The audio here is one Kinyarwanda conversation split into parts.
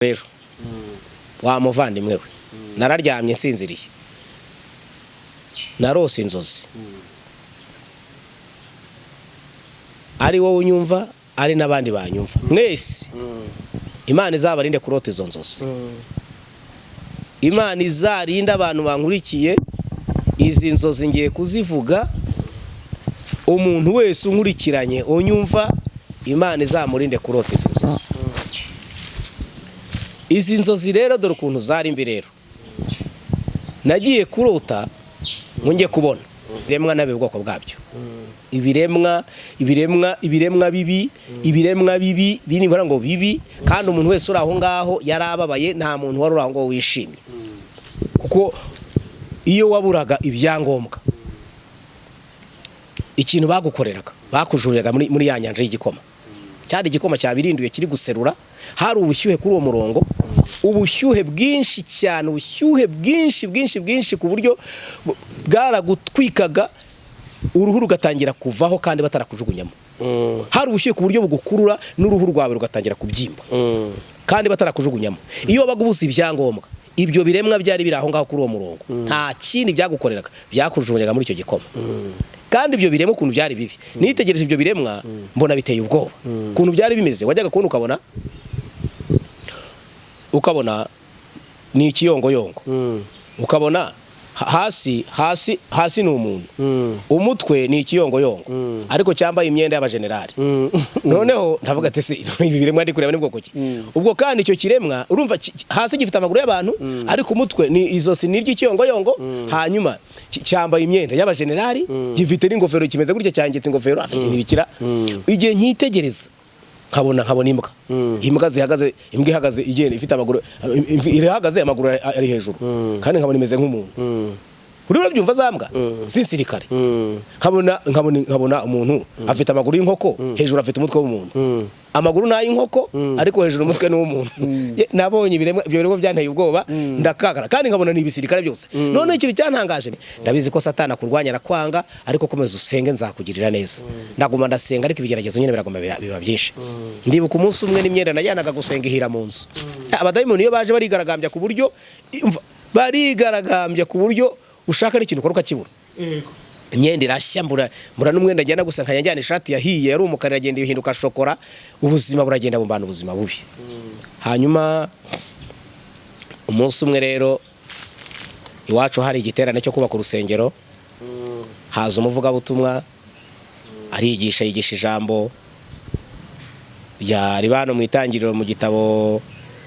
rero wa muvandimwe we nararyamye nsinziriye narose inzozi ari wowe unyumva ari nabandi banyumva mwese Imana izabarinde kurota izo nzozi Imana izarinda abantu bankurikiye izi nzozi ngiye kuzivuga umuntu wese unkurikiranye unyumva Imana izamurinde kurota izi nzozi izi nzozi rero dore ukuntu zari mbi rero nagiye kurota nge kubona ibiremwa nabe bwoko bwabyo ibiremwa bibi bini bara ngo bibi kandi umuntu wese uri aho ngaho yarababaye nta muntu wari uraho ngo wishimye kuko iyo waburaga ibyangombwa ikintu bagukoreraga bakujuriraga muri ya nyanja y'igikoma cyari igikoma cyabirinduye kiri guserura hari ubushyuhe kuri uwo murongo ubushyuhe bwinshi cyane ubushyuhe bwinshi ku buryo bwaragutwikaga uruhu rugatangira kuvaho kandi batarakujugunyamo hari ubushyuhe ku buryo bugukurura n'uruhu rwawe rugatangira kubyimba kandi batarakujugunyamo iyo bagubuza ibyangombwa ibyo biremwa byari biri aho ngaho kuri uwo murongo nta kindi byagukoreraga byakujugunyaga muri icyo gikoma kandi ibyo biremwa ukuntu byari bibi nitegereje ibyo biremwa mbona biteye ubwoba ukuntu byari bimeze wajyaga kubona ukabona ni ikiyongoyongo ukabona hasi ni umuntu umutwe ni ikiyongoyongo ariko cyambaye imyenda y'abajenerali noneho ndavuga ati se ibi biremwa ndi kureba ni bwoko ki ubwo kandi icyo kiremwa urumva hasi gifite amaguru y'abantu ariko umutwe ni izosi ni ry'ikiyongoyongo hanyuma cyambaye imyenda y'abajenerali gifite n'ingofero kimeze gutya cyangitse ingofero afite n'ibikira igihe nkitegereza nkabona imbwa zihagaze imbwa ihagaze igenda ifite amaguru irahagaze amaguru ari hejuru kandi nkabona imeze nk'umuntu uri babyumva zambwa sinsirikare nkabona umuntu afite amaguru y'inkoko hejuru afite umutwe w'umuntu amaguru n'ay'inkoko ariko hejuru umutwe n'umuntu nabonye ibyo biremwa byanteye ubwoba ndakagara kandi nkabona ni ibisirikare byose none ikintu cyantangaje ndabizi ko Satani akurwanya arakwanga ariko komeza usenge nzakugirira neza ndaguma ndasenga ariko ibigeragezo nyine biragomba biba byinshi ndibuka umunsi umwe n'imyenda najyanaga gusenga ihira mu nzu abadayimoni iyo baje barigaragambya ku buryo ushaka n'ikintu ukora ukakibura imyenda irashya mbura n'umwenda ajyana gusa nkajyana ishati yahiye yari umukara agenda ihinduka shokora ubuzima buragenda bumbana ubuzima bubi hanyuma umunsi umwe rero iwacu hari igiterane cyo kubaka urusengero haza umuvugabutumwa arigisha yigisha ijambo yari bano mu itangiriro mu gitabo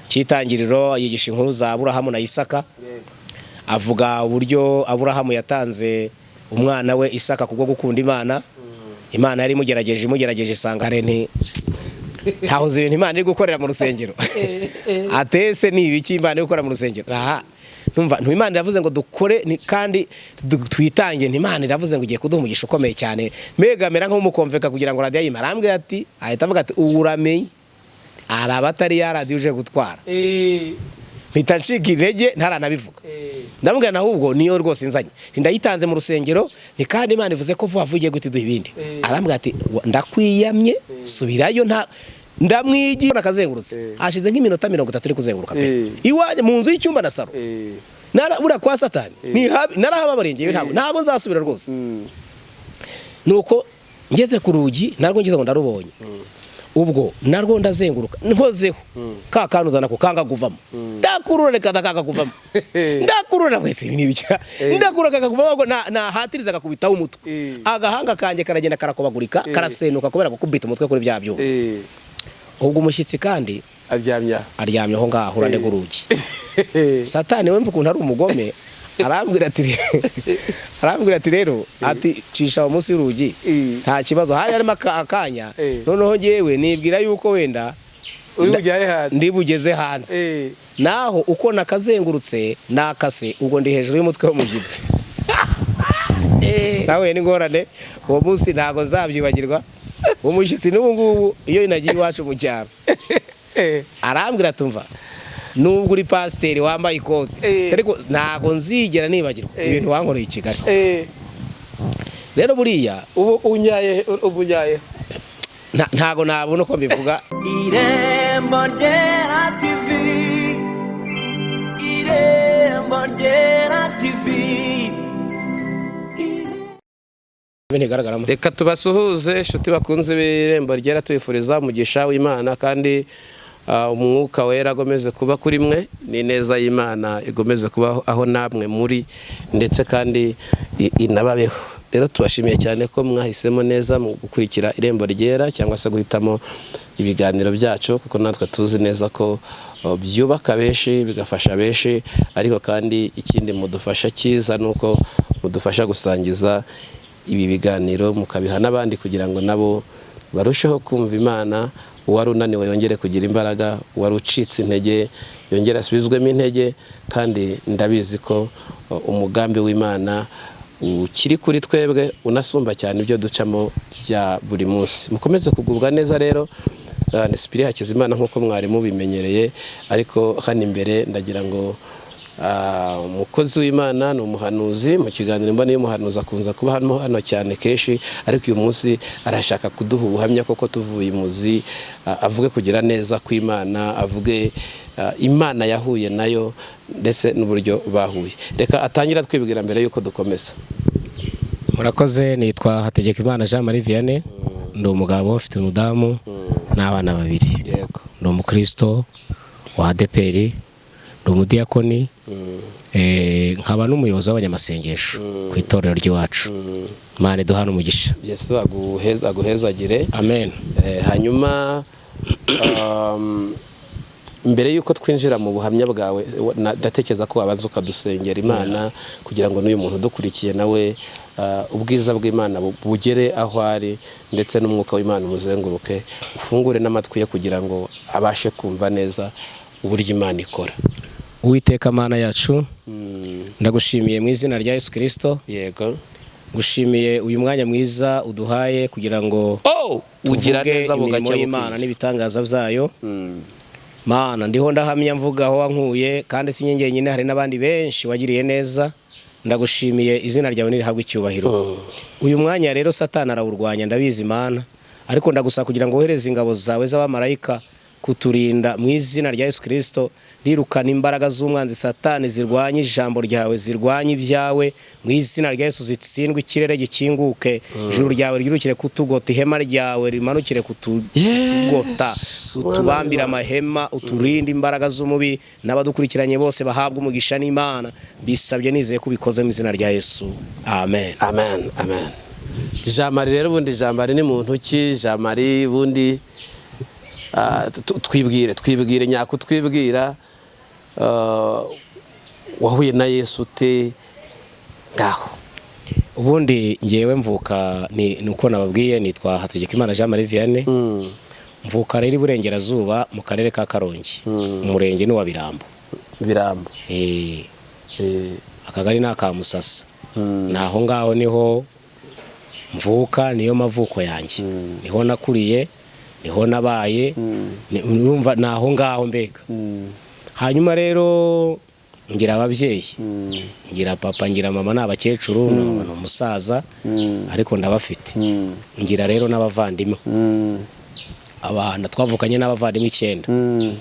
cy'itangiriro yigisha inkuru za Aburahamu na Isaka avuga uburyo Aburahamu yatanze umwana we Isaka kubwo gukunda Imana yari imugerageje isanga rene ntahoze ibintu Imana iri gukorera mu rusengero atese ni ibiki Imana iri gukora mu rusengero numva Imana yavuze ngo dukore kandi twitange Imana iravuze ngo igiye kuduha umugisha ukomeye cyane megamera nk'umukomveka kugira ngo radio yimarambwe ati ahita avuga ati uramenye arabatari yaradi uje gutwara mpita ncika intege ntaranabivuga ndamubwira ahubwo niyo rwose nzanye ndayitanze mu rusengero ni kandi Imana ivuze ko vuba ugiye guti duha ibindi arambwira ati ndakwiyamye subirayo ndamwigira nakazengurutse hashize nk'iminota 30 uri kuzenguruka pe iwanye mu nzu y'icyumba na saro narabura kwa Satani narahababarengeye ntabwo nzasubira rwose nuko ngeze ku rugi narwo ngize ngo ndarubonye ubwo narwo ndazenguruka nkozeho ka kanuza nako kanga kuvamo ndakurura reka kanga kuvamo ndakurura wese ibintu bikira ndakurura kanga kuvamo ngo na hatiriza gakubitaho umutwe agahanga kanje karagenda karakobagurika karasenuka kubera gukubita umutwe kuri bya byo ubwo umushyitsi kandi aryamye aho ngaho urande gurugi Satani we mvukuntu ari umugome arambwira ati rero ati cisha umunsi y'urugi nta kibazo hari arimo akanya noneho ngewe nibwira yuko wenda ndibugeze hanze naho uko nakazengurutse nakase ubwo ndi hejuru y'umutwe w'umugitsi nawe ni ngorane uwo munsi ntago nzabyibagirwa umushyitsi n'ubu ngubu iyo inagiye iwacu mu cyaro arambwira tumva nubwo uri pasiteri wambaye ikote ariko ntago nzigera nibagirwa ibintu wankoreye i Kigali rero buriya ubunyaye ntago nabona uko mbivuga Irembo Ryera TV Binigaragaramo. Reka tubasuhuze inshuti bakunze b'Irembo Ryera, tubifuriza umugisha w'Imana kandi umwuka wera agomeze kuba kuri mwe, ni neza y'Imana igomeze kuba aho namwe muri, ndetse kandi inababeho. Rero tubashimiye cyane ko mwahisemo neza mu gukurikira Irembo Ryera cyangwa se guhitamo ibiganiro byacu, kuko natwe tuzi neza ko byubaka benshi bigafasha benshi, ariko kandi ikindi mudufasha cyiza nuko mudufasha gusangiza ibi biganiro mukabiha n'abandi kugira ngo nabo barusheho kumva Imana. Uwari unaniwe yongere kugira imbaraga, uwari ucitse intege yongere asubizwemo intege, kandi ndabizi ko umugambi w'Imana ukiri kuri twebwe unasumba cyane ibyo ducamo bya buri munsi. Mukomeze kugubwa neza rero. Ni Spirit Hakizimana nk'uko mwari mubimenyereye, ariko hano imbere ndagira ngo umukozi w'Imana ni umuhanuzi. Mu kiganiro mbona y'umuhanuzi akunza kuba hano cyane kenshi, ariko uyu munsi arashaka kuduha ubuhamya koko tuvuye imuzi, avuge kugira neza kw'Imana, avuge Imana yahuye nayo ndetse n'uburyo bahuye. Reka atangira twibwira mbere yuko dukomeza. Murakoze, nitwa Hategekimana Jean Marie Vianney, ndi umugabo ufite umudamu n'abana babiri. Yego. Ndi umukristo wa ADPR, ndi umudiyakoni, nkaba n'umuyobozi w'abanyamasengesho ku itorero ry'iwacu. Imana iduhane umugisha. Yesu aguhezagire. Amen. Hanyuma mbere yuko twinjira mu buhamya bwawe, ndatekereza ko wabanza ukadusengera Imana kugira ngo n'uyu muntu udukurikiye nawe ubwiza bw'Imana bugere aho ari, ndetse n'umwuka w'Imana umuzenguruke, ufungure n'amatwi ye kugira ngo abashe kumva neza uburyo Imana ikora. Uwiteka Mana yacu, ndagushimiye mu izina rya Yesu Kristo. Yego. Gushimiye uyu mwanya mwiza uduhaye kugira ngo ugira neza bugacya Imana n'ibitangaza byayo. Mana, ndiho ndahamya mvuga aho wankuye, kandi si njye nyine, hari n'abandi benshi wagiriye neza. Ndagushimiye, izina ryawe nirihabwe icyubahiro. Uyu mwanya rero Satani arawurwanya, ndabizi Mana, ariko ndagusaba kugira ngo wohereze ingabo zawe z'abamarayika kuturinda mu izina rya Yesu Kristo. Rirukana imbaraga z'umwanzi Satani zirwanya ijambo ryawe, zirwanya ibyawe mu izina rya Yesu. Zitsindwe, ikirere gikinguke, ijuru ryawe ryirukire kutugota, ihema ryawe rimanukire kutugota, utubambira amahema, uturinde imbaraga z'umubi, n'abadukurikiranye bose bahabwa umugisha n'Imana. Bisabye nizeye ko ubikoze mu izina rya Yesu. Amen. Amen. Amen. Jean Marie rero, ubundi Jean Marie ni muntu ki? Jean Marie ubundi twibwire nyakutwibwira, wahuye na Yesu ute ngaho? Ubundi ngewe mvuka nuko nababwiye, nitwa Hategekimana Jean Marie Vianney. Mvuka rero Iburengerazuba mu karere ka Karongi, umurenge ni wa Birambo. Birambo. Akagari ni aka Musasa. Naho ngaho niho mvuka, niyo mavuko yanjye. Niho nakuriye, niho nabaye, urumva naho ngaho mbega. Hanyuma rero ngira ababyeyi, ngira papa, ngira mama, n'abakecuru, n'umusaza, ariko ndabafite. Ngira rero n'abavandimwe, abana twavukanye n'abavandimwe 9.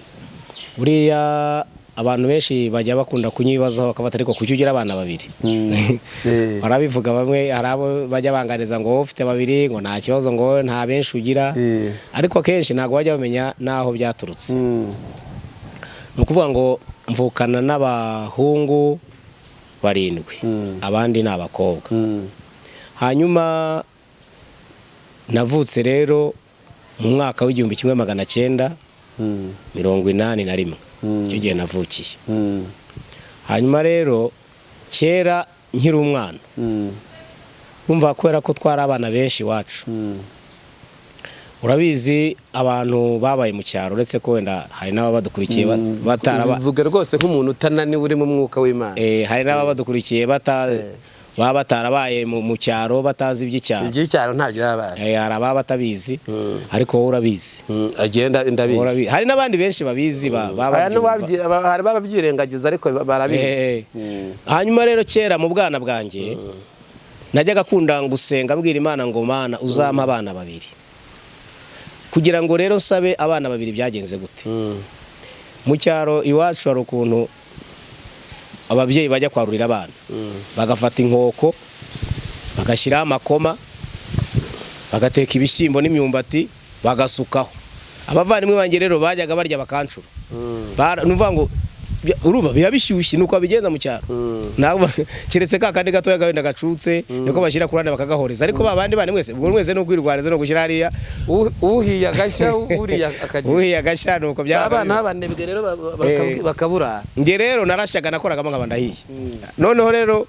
Buriya abantu benshi bajya bakunda kunyibazaho bakabata, ariko kuki ugira abana 2? Barabivuga bamwe, hari abo bajya banganiza ngo ufite 2 ngo nta kibazo, ngo nta benshi ugira, ariko kenshi ntago bajya bamenya naho byaturutse. Nukuvuga ngo mvukana n'abahungu 7, abandi n'abakobwa. Hanyuma navutse rero mu mwaka w'1981, icyo gihe navukiye. Hanyuma rero kera nkiri umwana, umva kubera ko twari abana benshi iwacu, urabizi abantu babaye mu cyaro, uretse ko wenda hari n'abadukurikiye bivuga rwose nk'umuntu utananiwe uri mu mwuka w'Imana. Hari n'abadukurikiye baba batarabaye mu cyaro, batazi iby'icyaro. Iby'icyaro ntabyo babazi. Hari ababa batabizi, ariko wowe urabizi. Agenda ndabizi. Hari n'abandi benshi babizi, hari babyirengagiza ariko barabizi. Hanyuma rero kera mu bwana bwanjye najyaga kunda gusenga, mbwira Imana ngo Mana uzampa abana 2. Kugira ngo rero sabe abana 2 byagenze gute? Mu cyaro iwacu hari ukuntu ababyeyi bajya kwarurira abana, bagafata inkoko bagashyiraho amakoma, bagateka ibishyimbo n'imyumbati bagasukaho. Abavandimwe banjye rero bajyaga barya bakancura, nuvuga ngo urumva biba bishyushye nuko babigenza mu cyaro, keretse ka kandi gatoya gahenda gacutse niko bashyira ku ruhande bakagahoreza. Ariko babandi bane mwese ubwo mwese no kwirwariza no gushyira hariya uhiye agashya uriya akagira uhiye agashya nuko byaba. abana abanebwe rero bakabura. Nge rero narashyaga nakoragamo nkaba ndahiye. Noneho rero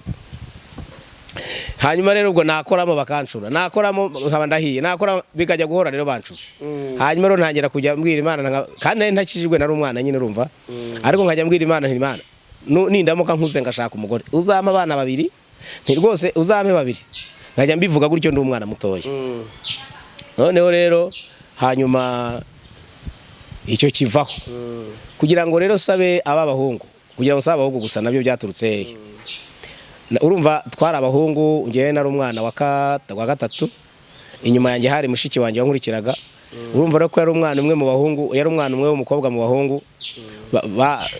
hanyuma rero ubwo nakoramo bakancura, nakoramo nkaba ndahiye, nakora bikajya guhora rero bancuze. Hanyuma rero ntangira kujya mbwira Imana, kandi ntakijijwe nari umwana nyine urumva, ariko nkajya mbwira Imana nti Imana nindamuka nkuze ngashaka umugore uzampa abana babiri, nti rwose uzampe babiri. Nkajya mbivuga gutyo ndi umwana mutoya. Noneho rero hanyuma icyo kivaho kugira ngo rero sabe abahungu, kugira ngo sabe abahungu gusa nabyo byaturutse hehe. Urumva twari abahungu, ngewe nari umwana wa gatatu, inyuma yanjye hari mushiki wanjye wankurikiraga. Urumva rero ko yari umwana umwe mu bahungu, yari umwana umwe w'umukobwa mu bahungu,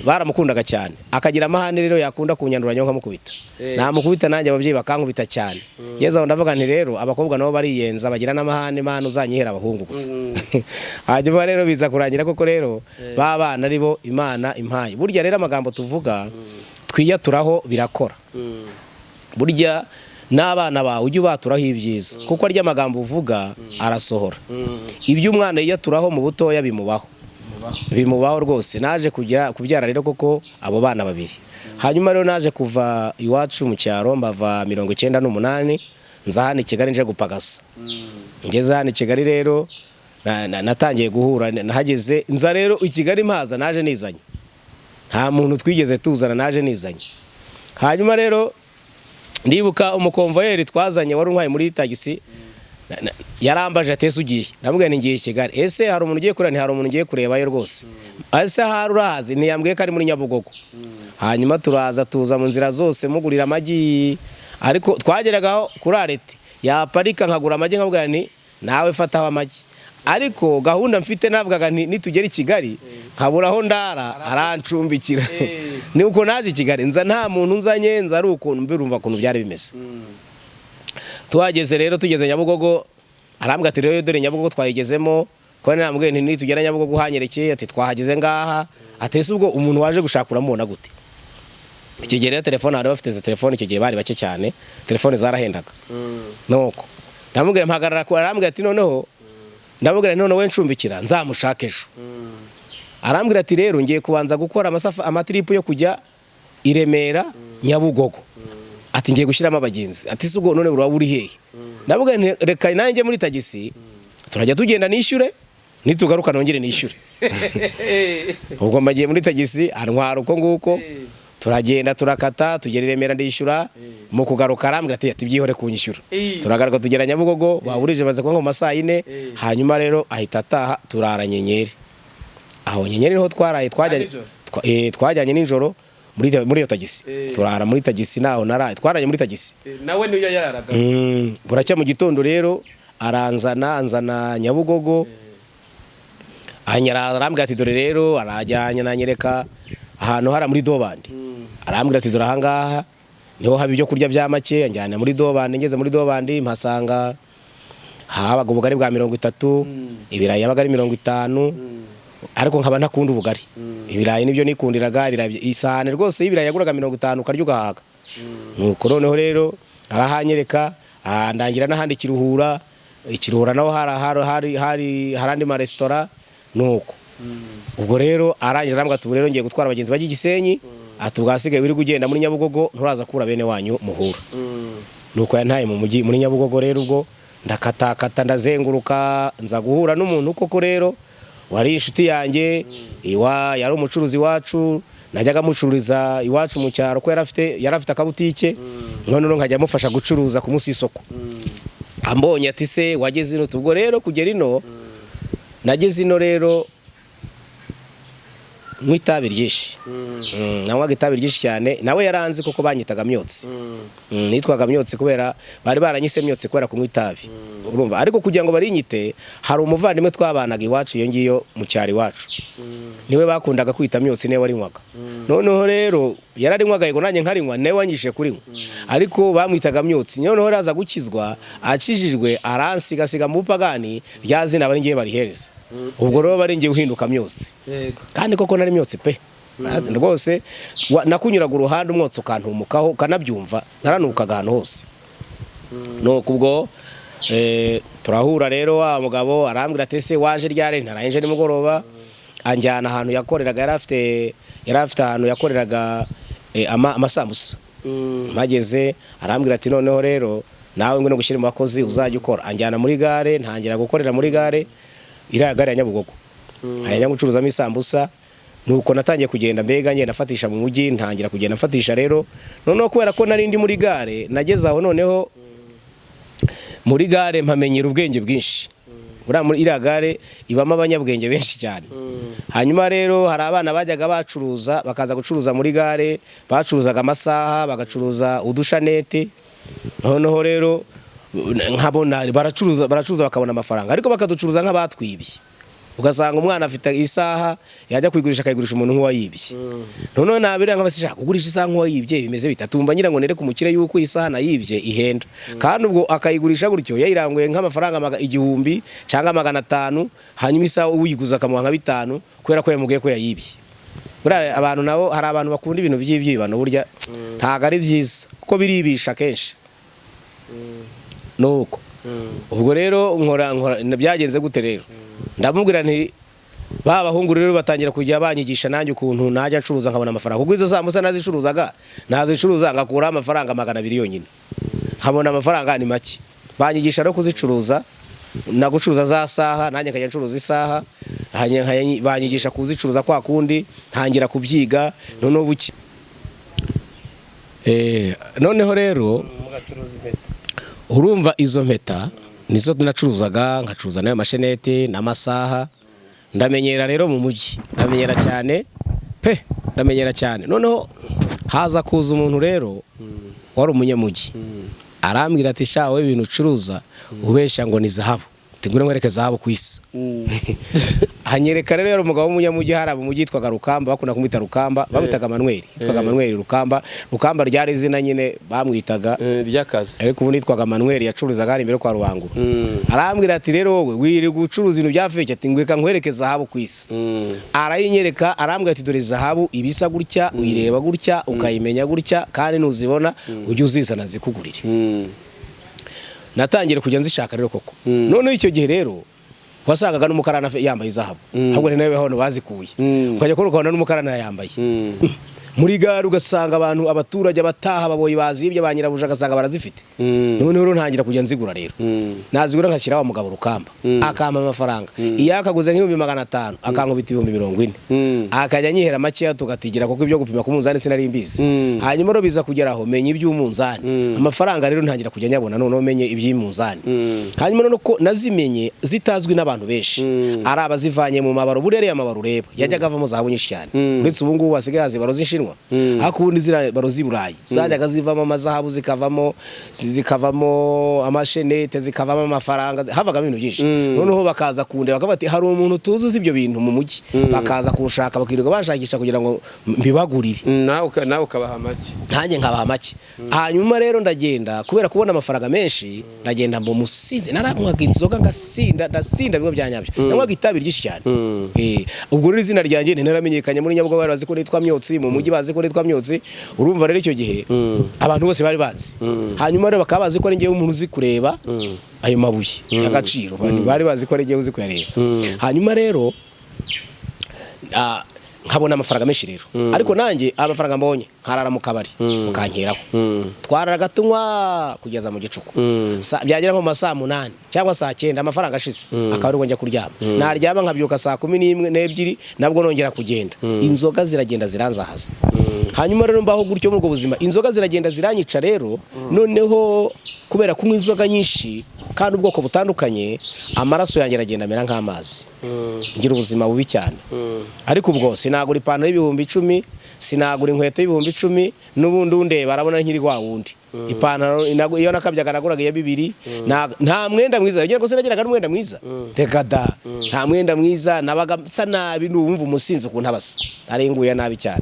baramukundaga cyane. Akagira amahane rero yakunda kunyanduranya nkamukubita, namukubita nanjye ababyeyi bakankubita cyane. Yeza ndavuga nti rero abakobwa nabo bariyenza bagira n'amahane, Mana uzanyihera abahungu gusa. Hanyuma rero biza kurangira koko rero babana aribo Imana impaye. Burya rero amagambo tuvuga twiyaturaho birakora. Burya n'abana bawe ujye ubaturaho ibyiza, kuko arya amagambo uvuga arasohora. Ibyo umwana yiyaturaho mu butoya bimubaho rwose. Naje kubyara rero koko abo bana babiri. Hanyuma rero naje kuva iwacu mu cyaro, mbava 98 nza hano i Kigali nje gupagasa. Ngeze hano i Kigali rero natangiye guhura, nahageze nza rero i Kigali mpaza naje nizanye, nta muntu twigeze tuzana, naje nizanye. Hanyuma rero ndibuka umukonvoyeri twazanye wari untwaye muri tagisi, yarambaje atese ugiye, namubwiye ni ngiye i Kigali. Ese hari umuntu ugiye kureba? Nti hari umuntu ngiye kurebayo rwose. Ese hari urazi? Ntiyambwiye ko ari muri Nyabugogo. Hanyuma turaza tuza mu nzira zose mugurira amagi, ariko twageragaho kuri arete yaparika nkagura amagi nkabwira nti nawe fataho amagi. Ariko gahunda mfite navugaga nti nitugera i Kigali nkaburaho ndara arancumbikira. Ni uko naje i Kigali nza nta muntu nzanye, nza ari ukuntu mbirumva kuntu byari bimeze. Tuhageze rero tugeze Nyabugogo, arambwa ati rero dore Nyabugogo twayigezemo, ko namubwiye nti nitugera Nyabugogo hanyerekeye, ati twahageze ngaha. Atese ubwo umuntu waje gushakura mubona gute? Iki gihe rero telefone hari bafite telefone, iki gihe bari bake cyane, telefone zarahendaga. Nuko ndamubwira mpagarara ko, arambwira ati noneho ndamubwira none we ncumbikira nzamushaka ejo. Arambwira ati rero ngiye kubanza gukora amatripu yo kujya i Remera Nyabugogo. Ati ngiye gushyiramo abagenzi. Ati se ubwo none uraba uri hehe? Ndamubwira reka nanjye muri tagisi turajya tugenda nishyure, nitugaruka nongere nishyure. Ubwo mbagiye muri tagisi antwara uko nguko, turagenda turakata tugera i Remera ndishyura. Mu kugaruka arambwira ati byihore kunyishyura. Turagaruka tugera Nyabugogo, baburije baze kuba nko masaa 4. Hanyuma rero ahita ataha, turara Nyenyeri. Aho Nyenyeri ho twaraye twajyanye nijoro muri iyo tagisi. Turara muri tagisi naho naraye twaranye muri tagisi. Nawe niyo yararaga. Buracya mu gitondo rero anzana Nyabugogo. Arambwira ati dore rero, arajyanye nanyereka ahantu hara muri Dobandi. Arambwira ati dore ahangaha niho haba ibyo kurya bya make, njyana muri Dobandi. Ngeze muri Dobandi mpasanga habaga ubugari bwa 30, ibirayi yabaga ari 50, ariko nkaba ntakunda ubugari. Ibirayi nibyo nikundiraga, isahane rwose y'ibirayi yaguraga 50 ukarya ugahaga. Nuko noneho rero arahanyereka, ndangira n'ahandi Kiruhura naho hari harandi ma restaurant. Nuko ubwo rero arangije arambwa ati rero ngiye gutwara abagenzi bajya Gisenyi, atubwasigaye wiri kugenda muri Nyabugogo nturaza kura bene wanyu muhura. Nuko yantaye mu mujyi muri Nyabugogo rero ubwo ndakatakata ndazenguruka nza guhura n'umuntu koko rero wari inshuti yanjye, yari umucuruzi wacu, najyaga mucururiza iwacu mu cyaro ko yarafite akabutike. None nkajya mufasha gucuruza ku munsi isoko. Ambonye ati se wageze ino? Ubwo rero kugera ino nageze ino rero nywa itabi ryinshi. Nanywaga itabi ryinshi cyane, nawe yaranzi kuko banyitaga myotsi. Nitwaga myotsi kubera bari baranyise myotsi kubera kunywa itabi. Urumva, ariko kugira ngo barinyite, hari umuvandimwe twabanaga iwacu iyo ngiyo mu cyari iwacu. Niwe bakundaga kwita myotsi, niwe warinywaga. Noneho rero yararinywaga yego nanjye nkarinywa, nawe wanyishe kurinywa. Ariko bamwitaga myotsi. Noneho raza gukizwa, akijijwe aransigasiga mu bupagani, rya zina bari ngiye barihereza. Ubwo rero bari ngiye uhinduka myotsi. Kandi koko nari myotsi pe. Rwose nakunyuraga uruhande umwotsi ukantumukaho kanabyumva, naranukaga ahantu hose. Nuko ubwo turahura rero, wa mugabo arambwira ati ese waje ryari? Naraje nimugoroba. Anjyana ahantu yakoreraga, yari afite ahantu yakoreraga amasambusa. Mageze arambwira ati noneho rero nawe ngwino gushyira mu bakozi uzajya ukora. Anjyana muri gare, ntangira gukorera muri gare, iriya gare ya Nyabugogo. Ajya gucuruzamo isambusa. Nuko natangiye kugenda mbega ngenda nafatisha mu mujyi, ntangira kugenda nafatisha rero. Noneho kubera ko nari ndi muri gare, nageze aho noneho muri gare mpamenyera ubwenge bwinshi. Muri iriya gare ibamo abanyabwenge benshi cyane. Hanyuma rero hari abana bajyaga bacuruza, bakaza gucuruza muri gare, bacuruzaga amasaha, bagacuruza udushanete. Noneho rero nkabona baracuruza bakabona amafaranga, ariko bakaducuruza nk'abatwibye. Ugasanga umwana afite isaha yajya kuyigurisha akayigurisha umuntu nk'uwayibye. Noneho nabira nk'abasishaka kugurisha isaha nk'uwayibye bimeze bitatumba ngira ngo nere kumukire yuko isaha nayibye ihenda. Kandi ubwo akayigurisha gutyo yayiranguye nk'amafaranga 1000 cyangwa 500, hanyuma isaha uyiguza akamuha nka 5 kubera ko yamubwiye ko yayibye. Buriya abantu nabo hari abantu bakunda ibintu by'ibyibano, burya ntago ari byiza kuko biribisha kenshi. Nuko ubwo rero nkora byagenze gute rero? Ndamubwira nti babahungu rero batangira kujya banyigisha nanjye ukuntu najya ncuruza nkabona amafaranga. Kuko izo sambusa nazicuruzaga, nazicuruza ngakura amafaranga 200 yonyine. Nkabona amafaranga ni make. Banyigisha no kuzicuruza, nagucuruza za saha, nanjye nkajya ncuruza isaha. Banyigisha kuzicuruza kwa kundi, ntangira kubyiga. Noneho buki noneho rero urumva izo mpeta nizo tunacuruzaga, nkacuruza nayo mashenete n'amasaha. Ndamenyera rero mu mujyi, ndamenyera cyane pe, ndamenyera cyane. Noneho haza kuza umuntu rero wari umunyamujyi, arambwira ati shawe ibintu ucuruza ubesha ngo ni zahabu, tingure nkwereke zahabu kwisi. Hanyereka rero yari umugabo w'umunyamujyi, haraba umujyi yitwaga Rukamba, bakunda kumwita Rukamba, bamwitaga Manuel, yitwaga Manuel Rukamba ryari izina nyine bamwitaga ry'akazi, ariko ubu nitwaga Manuel, yacururizaga hari imbere kwa Rubangura. Arambwira ati rero wowe wiri gucuruza ibintu bya feke, ati ngweka nkwereke zahabu kwisi. Arayinyereka, arambwira ati dore zahabu ibisa gutya, uyireba gutya, ukayimenya gutya, kandi nuzibona ujye uzizana zikugurire. Natangira kujya nzishaka rero koko. None icyo gihe rero wasangaga n'umukarana yambaye zahabu, ahubwo ni nawe hano bazikuye. Ukajya kurukana n'umukarana yambaye. Muri gare ugasanga abantu, abaturage abataha baboye bazibye, banyirabuja agasanga barazifite. None rero ntangira kujya nzigura rero. Nazigura nkashyira wa mugabo Rukamba, akampa amafaranga. Iyo akaguze nk'ibihumbi 500, akankubita 40. Akajya nyihera make tugatigira kuko ibyo gupima ku munzani sinari mbizi. Hanyuma rero biza kugeraho menye iby'umunzani. Amafaranga rero ntangira kujya nyabona, none menye iby'umunzani. Hanyuma none ko nazimenye zitazwi n'abantu benshi. Ari abazivanye mu mabaro, burere ya mabaro reba yajyaga avamo zahabu nyinshi cyane. Uretse ubu ngubu wasigaye hazibaro z'Inshinwa. Akundi zira baro z'Iburayi zajyaga zivamo amazahabu, zikavamo amashenete, zikavamo amafaranga, havaga ibintu byinshi. Noneho bakaza kunde bakabati hari umuntu tuzuza ibyo bintu mu mujyi, bakaza kushaka bakirirwa bashakisha kugira ngo mbibagurire. Nawe ukabaha make, nanjye nkabaha make. Hanyuma rero ndagenda kubera kubona amafaranga menshi, ndagenda mu musize, naranywaga inzoga ndasinda bimwe byanyabyo, nanywaga itabi ryinshi cyane. Ubwo rero izina ryanjye ntaramenyekanye muri Nyabugogo, bazi ko nitwa Myotsi, mu mujyi bazi ko nitwa Myotsi. Urumva rero icyo gihe abantu bose bari bazi. Hanyuma rero bakaba bazi ko ari ngiye umuntu uzi kureba ayo mabuye y'agaciro, bari bazi ko ari ngiye uzi kuyareba. Hanyuma rero nkabona amafaranga menshi rero, ariko nanjye amafaranga mbonye nkarara mu kabari mukankeraho. Twararaga tunywa kugeza mu gicuku, byagera nko mu saa 8 cyangwa saa 9 amafaranga ashize, akaba ari ngo njya kuryama. Naryama nkabyuka saa 11 n'ebyiri, nabwo nongera kugenda. Inzoga ziragenda ziranzahaza. Hanyuma rero mbaho gutyo muri ubwo buzima, inzoga ziragenda ziranyica rero. Noneho kubera kunywa inzoga nyinshi kandi ubwoko butandukanye, amaraso yanjye aragenda amera nk'amazi, ngira ubuzima bubi cyane. Ariko ubwo sinagura ipantaro y'ibihumbi 10, sinagura inkweto y'ibihumbi 10, n'ubundi undeba arabona nkiri wa wundi. Ipantaro iyo nakabyaga naguraga ya 2, nta mwenda mwiza, yagera ko sinagiraga n'umwenda mwiza, reka da, nta mwenda mwiza, nabaga sa nabi, n'uwumva umusinzi ukuntu abasa, arenguye nabi cyane.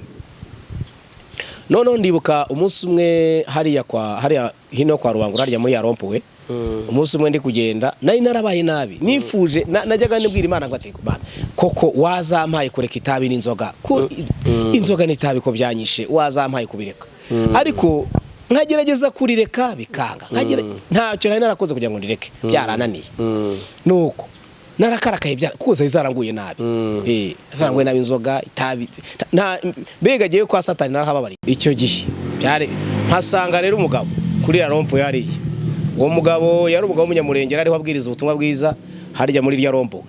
Noneho ndibuka umunsi umwe hariya hino kwa Rubangura harya muri ya rompuwe, umunsi umwe ndi kugenda nari narabaye nabi, nifuje najyaga nibwira Imana ngo ati Imana koko wazampaye kureka itabi n'inzoga, ko inzoga n'itabi ko byanyishe, wazampaye kubireka. Ariko nkagerageza kurireka bikanga, ntacyo nari narakoze kugira ngo ndireke, byarananiye. Nuko narakarakaye kuza izaranguye nabi, zaranguye nabi inzoga, itabi, mbega giye kwa Satani narahababari. Icyo gihe byari mpasanga rero umugabo kuri ya rompo yariye. Uwo mugabo yari umugabo w'umunyamurengera, ariho abwiriza ubutumwa bwiza harya muri rya rompo.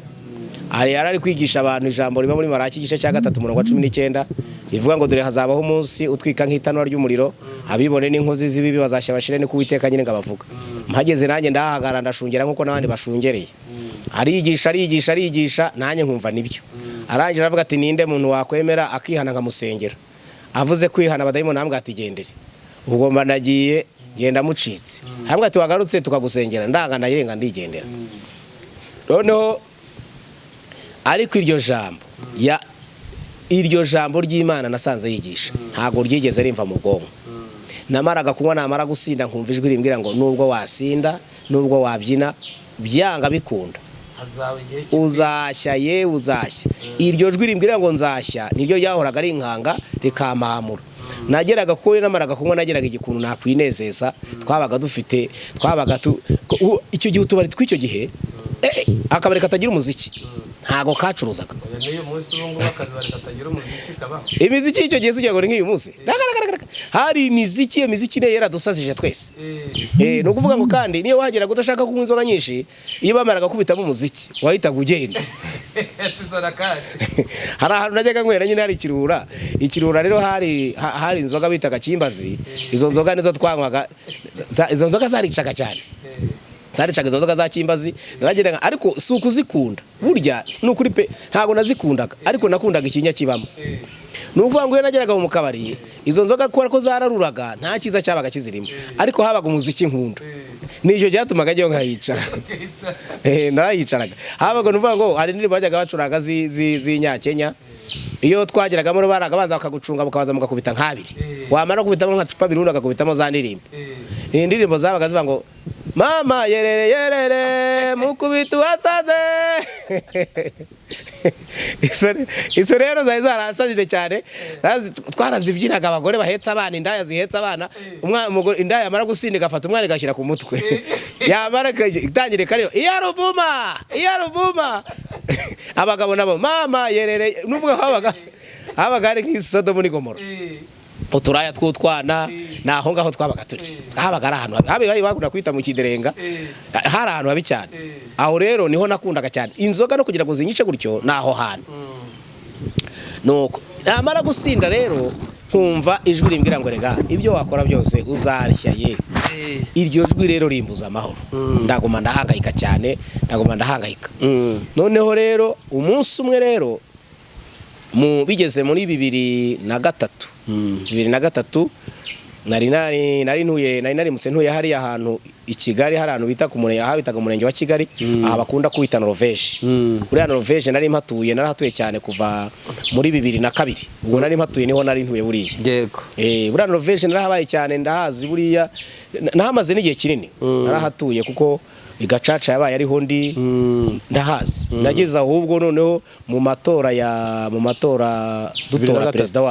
Ari kwigisha abantu ijambo riba muri Maraki igice cya 3:19 rivuga ngo dore hazabaho umunsi utwika nk'itanura ry'umuriro, abibone n'inkozi z'ibibi bazashya bashire ni kuwiteka nyine ngabavuga. Mpageze nanjye ndahagara ndashungera nkuko nabandi bashungereye. Arigisha nanjye nkumva nibyo. Arangira avuga ati ninde muntu wakwemera akihana nkamusengera. Avuze kwihana badayimo nambwa ati gendere. Ubwo mba nagiye genda mucitse. Hambwa ati wagarutse tukagusengera, ndanga nayenga ndigendera. Noneho ariko iryo jambo ry'Imana nasanze yigisha ntago ryigeze rimva mu bwonko. Namaraga kunywa, namara gusinda nkumva ijwi rimbwira ngo nubwo wasinda, nubwo wabyina, byanga bikunda uzashya. Iryo jwi rimbwira ngo nzashya niryo ryahoraga ari inkanga rikamamura. Nageraga ko namaraga kunywa, nageraga igikuntu nakwinezeza, twabaga icyo gihe utubari tw'icyo gihe akabari katagira umuziki ntago kacuruzaga. Imiziki icyo gihe sugira ngo ni nk'uyu munsi, hari imiziki, iyo miziki ne yaradusazije twese. No kuvuga ngo kandi niyo wagera kudashaka kunywa inzoga nyinshi, iyo bamaraga kubitamo umuziki wahitaga ugenda. Hari ahantu najyaga nkwera nyine hari ikirura rero hari inzoga bitaga Kimbazi. Izo nzoga nizo twanywaga, izo nzoga zaricaga cyane, zaricaga izo nzoga za Kimbazi. Narageraga ariko si ukuzikunda, burya n'ukuri pe ntago nazikundaga, ariko nakundaga ikinya kibamo. Nuvuga ngo nageraga mu kabari, izo nzoga ko zararuraga nta kiza cyabaga kizirimo, ariko habaga umuziki nkunda, nicyo cyatumaga njye nkayicara. Narayicaraga. Habaga nuvuga ngo hari n'indi bajyaga bacuraga z'inyakenya, iyo twageragamo baraga banza bakagucunga mukabaza mugakubita nk'abiri, wamara kubitamo nka cupa birunda akakubitamo za ndirimbo. Indirimbo zabaga zivuga ngo mama yerere mukubita wasaze. Iso rero zari zarasajije cyane, twarazibyinaga abagore bahetse abana, indaya zihetse abana, indaya amara gusinda igafata umwana igashyira ku mutwe, yamara itangire kariyo iyarubuma. Abagabo nabo mama yerere, nubwo habaga ari nk'isodomu n'igomora. Uturaya tw'utwana naho ngaho twabaga turi, habaga ari ahantu habi bakunda kwita mu kiderenga, hari ahantu habi cyane. Aho rero niho nakundaga cyane inzoga, no kugira ngo zinyice gutyo naho hantu. Nuko namara gusinda rero nkumva ijwi rimbwira ngo rega ibyo wakora byose uzarishya ye. Iryo jwi rero rimbuza amahoro, ndaguma ndahangayika cyane, Noneho rero umunsi umwe rero bigeze muri 2003 nari narimutse ntuye hari ahantu i Kigali, hari ahantu bita ku murenge, bitaga umurenge wa Kigali, aha bakunda kwita Norvège. Uriya Norvège nari narahatuye cyane kuva muri 2002. Ubwo nari mpatuye niho nari ntuye buriya. Yego. Uriya Norvège narahabaye cyane, ndahazi buriya, nahamaze n'igihe kinini narahatuye kuko igacaca yabaye ariho ndi ndahazi. Nageze ahubwo noneho mu matora dutora perezida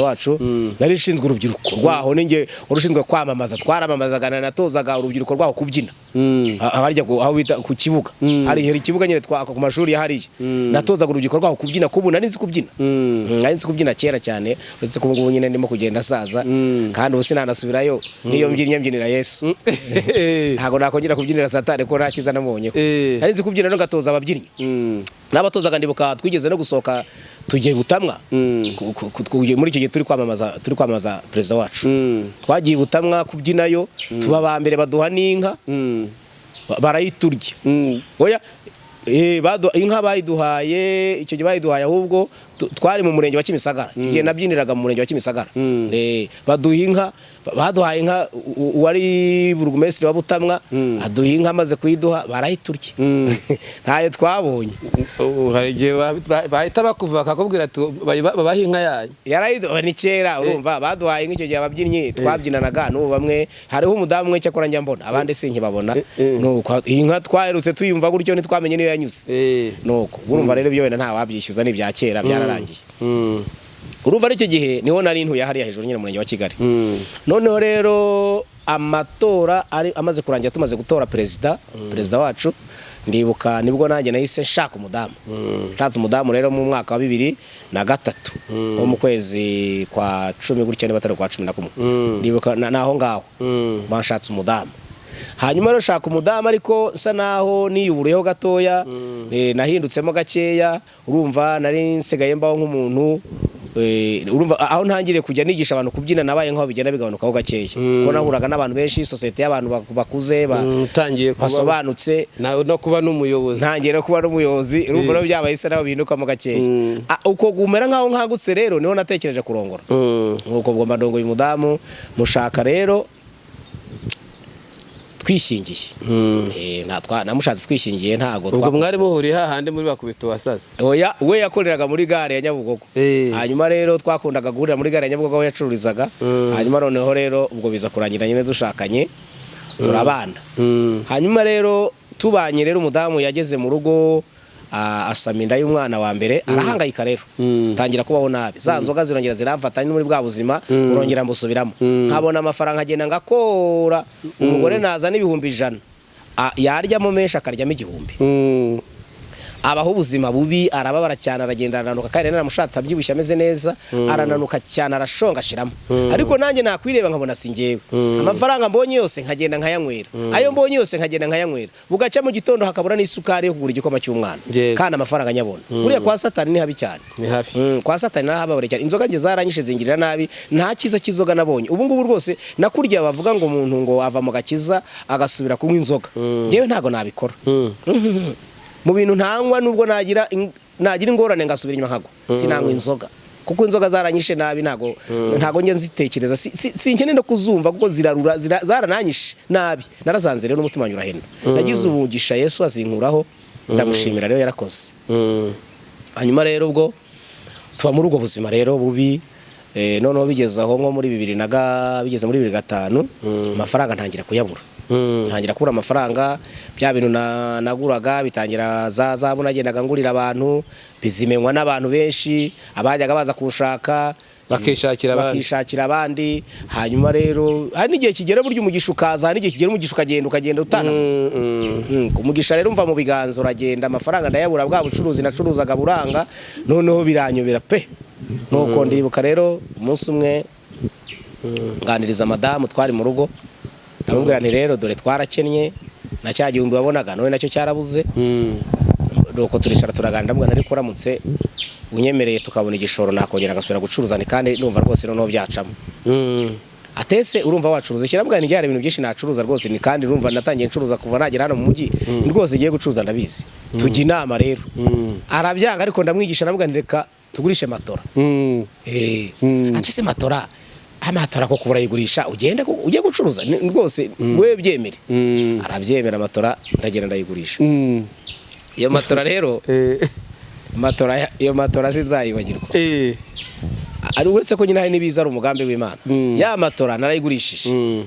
wacu, nari nshinzwe urubyiruko rwaho, ninge urushinzwe kwamamaza, twaramamazaga natozaga urubyiruko rwaho kubyina. Aho bita ku kibuga, hari ikibuga nyine ku mashuri yahariye, natozaga urubyiruko rwaho kubyina, kubu nari nzi kubyina kera cyane, uretse ko ubu nyine ndimo kugenda saza, kandi ubu sinanasubirayo niyo mbyinira Yesu. Ntago nakongera kubyinira Satani ko ntakiza namubonyeho. Nari nzi kubyina no gatoza ababyinnyi, n'abatozaga ndibuka twigeze no gusohoka tugiye butamwa muri icyo gihe turi kwamamaza perezida wacu. Twagiye butamwa kubyinayo, tuba ba mbere baduha n'inka, barayiturya. Oya inka bayiduhaye, icyo gihe bayiduhaye ahubwo twari mu murenge wa Kimisagara, igihe nabyiniraga mu murenge wa Kimisagara. Baduha inka, baduhaye inka, wari burugumesitiri wa Butamwa aduha inka, amaze kuyiduha barayiturya. Ntayo twabonye. Hari igihe bahita bakuva bakakubwira ati babaha inka yanyu. Yarayiduha ni kera, urumva baduhaye inka icyo gihe ababyinnyi twabyinanaga n'ubu bamwe, hariho umudamu umwe cyakora njya mbona, abandi sinkibabona. Nuko inka twaherutse tuyumva gutyo ntitwamenye niyo yanyuze. Nuko urumva rero ibyo wenda nta wabyishyuza, ni ibya kera byararangiye. Urumva ari icyo gihe niho nari ntuye hariya hejuru nyine mu murenge wa Kigali. Noneho rero amatora amaze kurangira, tumaze gutora perezida wacu, ndibuka nibwo nanjye nahise nshaka umudamu. Nshatse umudamu rero mu mwaka wa 2003 wo mu kwezi kwa 10 gutya niba atari kwa 11. Ndibuka naho ngaho banshatse umudamu. Hanyuma rero shaka umudamu, ariko sa naho niyubureho gatoya, nahindutsemo gakeya. Urumva nari nsigaye mbaho nk'umuntu, urumva aho ntangiriye kujya nigisha abantu kubyina, nabaye nkaho bigenda bigabanukaho gakeya, ko nahuraga n'abantu benshi, societe y'abantu bakuze basobanutse, no kuba n'umuyobozi, ntangiye kuba n'umuyobozi. Urumva rero byabaye isa naho bihindukamo gakeya. Uko gumera nkaho nkagutse rero niho natekereje kurongora. Nuko ubwo ndongoye umudamu, mushaka rero twishingiye. Namushatse twishingiye, ntago ubwo mwari muhuriye hahandi muri bakubita wasaze. Oya, we yakoreraga muri gare ya Nyabugogo. Hanyuma rero twakundaga guhurira muri gare ya Nyabugogo aho yacururizaga. Hanyuma noneho rero ubwo biza kurangira nyine dushakanye, turabana. Hanyuma rero tubanye rero, umudamu yageze mu rugo asama inda y'umwana wa mbere, arahangayika rero, tangira kubaho nabi. Za nzoga zirongera ziramfata muri bwa buzima, urongera mbusubiramo. Nkabona amafaranga agenda ngakora, umugore naza n'ibihumbi 100, yaryamo menshi akaryamo 1000. Abaho ubuzima bubi, arababara cyane, aragenda arananuka, kandi naramushatse abyibushye ameze neza, arananuka cyane, arashonga ashiramo. Ariko nanjye nakwireba nkabona singewe. Amafaranga mbonye yose nkagenda nkayanywera, ayo mbonye yose nkagenda nkayanywera. Bugacya mu gitondo hakabura n'isukari yo kugura igikoma cy'umwana, kandi amafaranga nyabona. Buriya kwa Satani ni habi cyane. Kwa Satani narahababare cyane. Inzoga nge zaranyishe zingirira nabi, nta kiza kizoga nabonye. Ubu ngubu rwose nakurya bavuga ngo umuntu ngo ava mu gakiza agasubira kunywa inzoga. Ngewe ntago nabikora. Mu bintu ntanywa, nubwo nagira ingorane ngasubira inyuma nkagwa, sinanywa inzoga, kuko inzoga zaranyishe nabi. Ntago nge nzitekereza, sinkeneye no kuzumva, kuko zarananyishe nabi. Narazanze rero n'umutima wanjye urahenda. Nagize ubugisha, Yesu azinkuraho, ndamushimira rero, yarakoze. Hanyuma rero ubwo tuba muri ubwo buzima rero bubi. Noneho bigeze aho nko muri 2005 amafaranga ntangira kuyabura. Ntangira kubura amafaranga, bya bintu naguraga bitangira zazabu nagendaga ngurira abantu, bizimenywa n'abantu benshi, abajyaga baza kunshaka bakishakira abandi. Hanyuma rero hari n'igihe kigera buryo umugisha ukaza, hari n'igihe kigera umugisha ukagenda utanavuze. Umugisha rero umva mu biganza, uragenda, amafaranga ndayabura, bwa bucuruzi nacuruzaga buranga. Noneho biranyobera pe. Nuko ndibuka rero umunsi umwe nganiriza madamu, twari mu rugo, ndamubwira nti rero dore twarakennye, na cya gihumbi wabonaga none nacyo cyarabuze. Nuko turicara turaganira, ndamubwira ariko uramutse unyemereye tukabona igishoro nakongera gasubira gucuruza, kandi numva rwose noneho byacamo. Atese urumva wacuruza kirambwa, ni byari ibintu byinshi nacuruza rwose, ni kandi urumva natangiye ncuruza kuva nagera hano mu mujyi, rwose igiye gucuruza ndabizi. Tujya inama rero, arabyanga, ariko ndamwigisha, ndamubwira reka tugurishe matora. Atese matora, amatora ko kuburayigurisha ujye gucuruza rwose, we byemere. Arabyemera matora, ndagenda ndayigurisha. Iyo matora rero, iyo matora sinzayibagirwa. Ari uretse ko nyine hari nibiza ari umugambi w'Imana. Ya matora narayigurishije.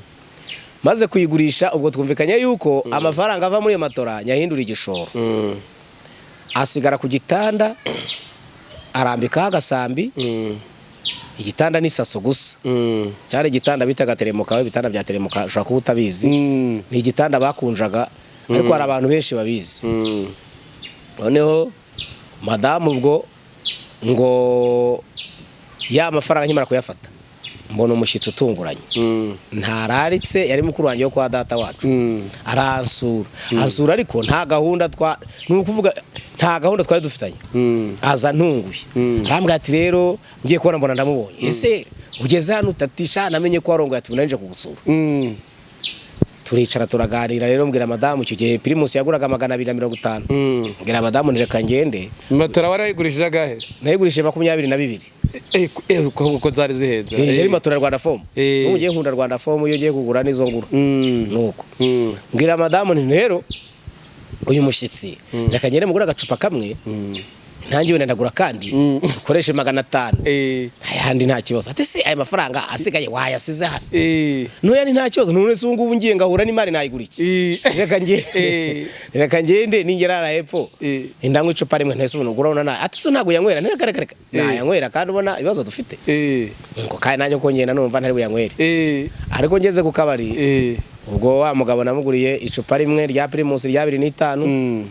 Maze kuyigurisha ubwo twumvikanye yuko amafaranga ava muri iyo matora nyahindura igishoro. Asigara ku gitanda, arambika agasambi. Igitanda ni saso gusa. Cyari igitanda bitaga teremuka, ibitanda bya teremuka ushaka kuba utabizi. Ni igitanda bakunjaga, ariko hari abantu benshi babizi. Noneho madamu ubwo ngo ya mafaranga nkimara kuyafata, mbona umushyitsi utunguranye. Ntararitse, yari mukuru wanjye wo kwa data wacu. Aransura, ariko nta gahunda nta gahunda twari dufitanye. Aza ntunguye, arambwira ati rero ngiye kubona mbona ndamubonye, ese ugeze hano utatisha, namenye ko warongoye, ati nanje kugusura. turicara turaganira rero mbwira madamu icyo gihe Primus yaguraga 250. Mbwira madamu nireka ngende. Matora warayigurishije agahe? Nayigurishije 22. Uko zari zihenze. Yari matora Rwanda Form. Ugiye nkunda Rwanda Form iyo ugiye kugura nizo ngura. Nuko. Mbwira madamu nti rero uyu mushyitsi reka ngende mugura agacupa kamwe. Nanjye wenda ndagura kandi ukoreshe 500. Ayandi nta kibazo. Ati se aya mafaranga asigaye wayasize hano. No yani nta kibazo none se ngubu ngiye ngahura n'imari nayigura iki. Reka ngende ningerara hepfo. Indangwe icupa rimwe ntese ubona ugura una ati so ntago yanywera neka nayanywera kandi ubona ibibazo dufite. Ngo kandi nanjye ko ngenda numva ntari buyanywere. Ariko ngeze ku kabari. Ubwo wa mugabo namuguriye icupa rimwe rya Primus rya 25.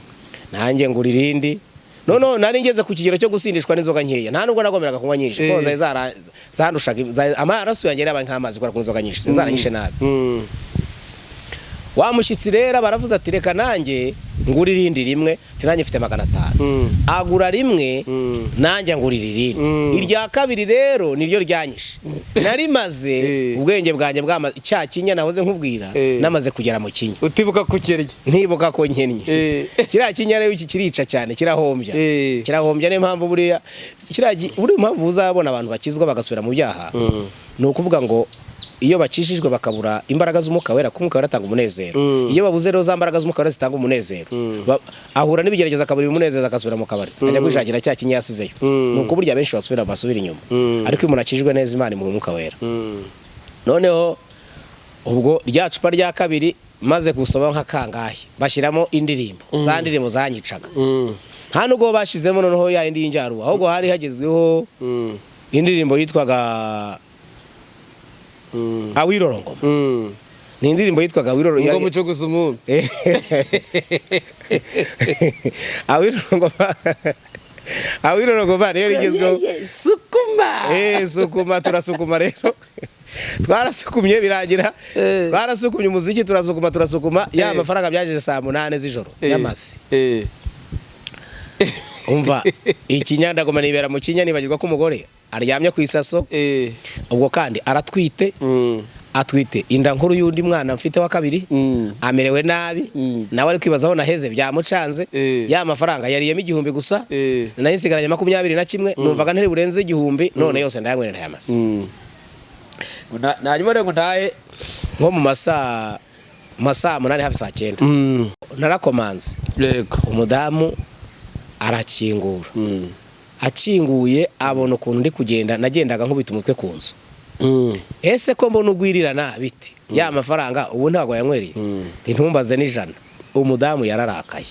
Nanjye ngura irindi. No nari ngeze ku kigero cyo gusindishwa n'inzoga nkeya nta nubwo nagomeraga kunywa nyinshi ko zarandushaga amaraso yanjye yaba nk'amazi kora ku nzoga nyinshi zaranyishe nabi. Wa mushyitsi rero baravuze ati reka nanjye ngura irindi rimwe nanjye mfite 500. Agura rimwe nanjye ngurira irindi. Irya kabiri rero niryo ryanyishe narimaze ubwenge bwanjye bwama cya kinya nahoze nkubwira namaze kugera mu kinya utibuka ku kirye ntibuka ko nkennye kiriya kinya rero iki kirica cyane kirahombya niyo mpamvu buriya buri mpamvu uzabona abantu bakizwa bagasubira mu byaha ni ukuvuga ngo iyo bakishijwe bakabura imbaraga z'umwuka wera kumwuka wera atanga umunezero. Iyo babuze rero za mbaraga z'umwuka wera zitanga umunezero ahura n'ibigerageza akabura umunezero akasubira mu kabari ajya kwishakira cya kinya yasizeyo. Nuko burya benshi basubira inyuma ariko iyo umuntu akijwe neza Imana mu mwuka wera. Noneho ubwo rya cupa rya kabiri maze gusoma nka kangahe bashyiramo indirimbo za ndirimbo zanyicaga nta nubwo bashizemo noneho ya indi y'injaruba ahubwo hari hagezweho indirimbo yitwaga Awirorongoma. Ni indirimbo yitwaga Awirorongoma. Ngo muco gusumu. Awirorongoma rero igezweho. Sukuma. Sukuma turasukuma rero. Twarasukumye birangira. Twarasukumye umuziki turasukuma ya amafaranga byaje saa 8 z'ijoro y'amasi. Umva ikinyanda goma nibera mu kinya nibagirwa ko umugore aryamye ku isaso. Ubwo kandi aratwite. Atwite inda nkuru y'undi mwana mfite wa kabiri. Amerewe nabi. Nawe ari kwibazaho naheze byamucanze. Ya mafaranga yariyemo 1000 gusa. Nayo nsigaranye 21 numvaga ntari burenze 1000 none yose ndayangwerera aya masi. Nanyuma rero ntaye nko mu masa 8 hafi saa 9. Narakomanze. Yego. Umudamu arakingura. Akinguye abona ukuntu ndi kugenda nagendaga nkubita umutwe ku nzu. Ese ko mbona ugwirirana biti ya mafaranga ubu ntago yanywereye ntumbaze n'ijana. Umudamu yararakaye.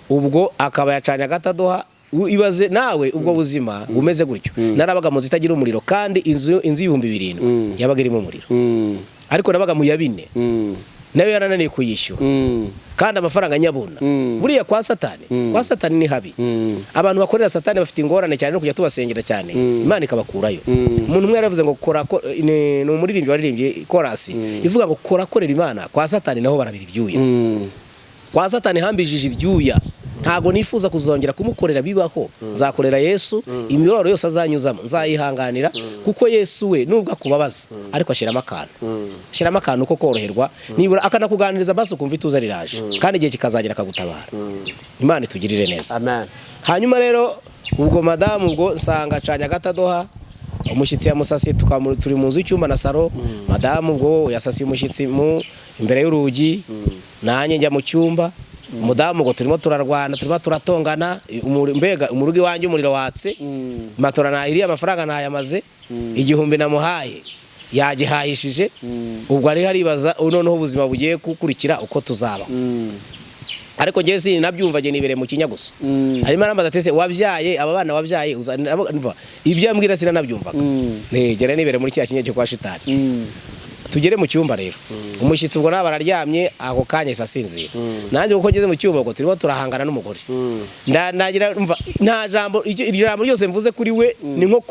Ubwo akaba yacanye agatadoha ibaze nawe ubwo buzima bumeze gutyo. Narabaga mu zitagira umuriro kandi inzu 2700 yabaga irimo umuriro. Ariko nabaga mu ya 4 nayo yarananiye kuyishyura kandi amafaranga nyabona. Buriya kwa satani ni habi. Abantu bakorera satani bafite ingorane cyane no kujya tubasengera cyane Imana ikabakurayo. Umuntu umwe yaravuze ngo kora ni umuririmbyi waririmbye chorus ivuga ngo korera Imana kwa satani naho barabira ibyuya. Kwa satani hambijije ibyuya ntago nifuza kuzongera kumukorera bibaho. Zakorera Yesu imibabaro yose azanyuzamo nzayihanganira kuko Yesu we nubwo akubabaza ariko ashiramo akantu ko koroherwa nibura akanakuganiriza baso kumva ituza riraje kandi igihe kikazagera akagutabara. Imana itugirire neza. Amen. Hanyuma rero ubwo madamu ubwo nsanga canya gatadoha umushyitsi yamusasiye turi mu nzu y'icyumba na saro. Madamu ubwo yasasiye umushyitsi mu imbere y'urugi nanjye njya mu cyumba. Umudamu ngo turimo turarwana turimo turatongana mbega umurugi wanjye umuriro watse. Matora nahiriye amafaranga nayamaze 1000 namuhaye yagihahishije. Ubwo ari haribaza noneho ubuzima bugiye gukurikira uko tuzaba. Ariko ngiye si nabyumva nge nibere mu kinya gusa. Harimo arambaza tese wabyaye aba bana wabyaye ibyo ambwira sina nabyumvaga. Negera nibere muri cya kinya cyo kwa shitani. Tugere mu cyumba rero umushyitsi ubwo nabararyamye ako kanya sasinzira. Nanjye uko ngeze mu cyumba ngo turimo turahangana n'umugore. Ndagira nta jambo ijambo ryose mvuze kuri we ni nko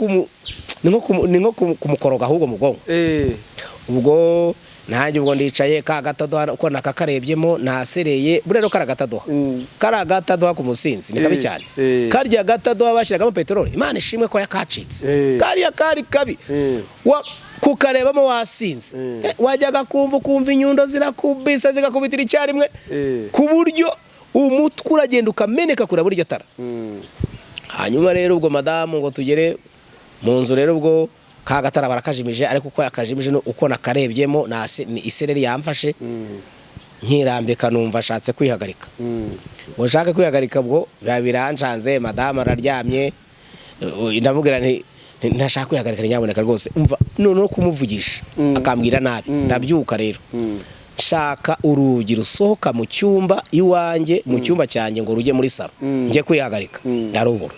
kumukoroga ahubwo mu bwonko. Ubwo nanjye ubwo ndicaye ka gatadoha uko nakakarebyemo nasereye burero karagatadoha ku musinzi ni kabi cyane. Karya gatadoha bashyiragamo peteroli Imana ishimwe ko yakacitse. Kari kabi kukarebamo wasinze wajyaga kumva inyundo zirakubisa zigakubitira icyarimwe ku buryo umutwe uragenda ukameneka kure burya tara. Hanyuma rero ubwo madamu ngo tugere mu nzu rero ubwo kagatara barakajimije, ariko uko yakajimije uko nakarebyemo ni isereri yamfashe nkirambika numva ashatse kwihagarika. Ngo nshaka kwihagarika bwo biranshanze, madamu araryamye, ndamubwira nti ntashaka kwihagarika nyaboneka rwose umva no kumuvugisha akambwira nabi. Ndabyuka rero shaka urugi rusohoka mu cyumba iwanjye, mu cyumba cyanjye ngo rujye muri salo njye kwihagarika, ndarubura.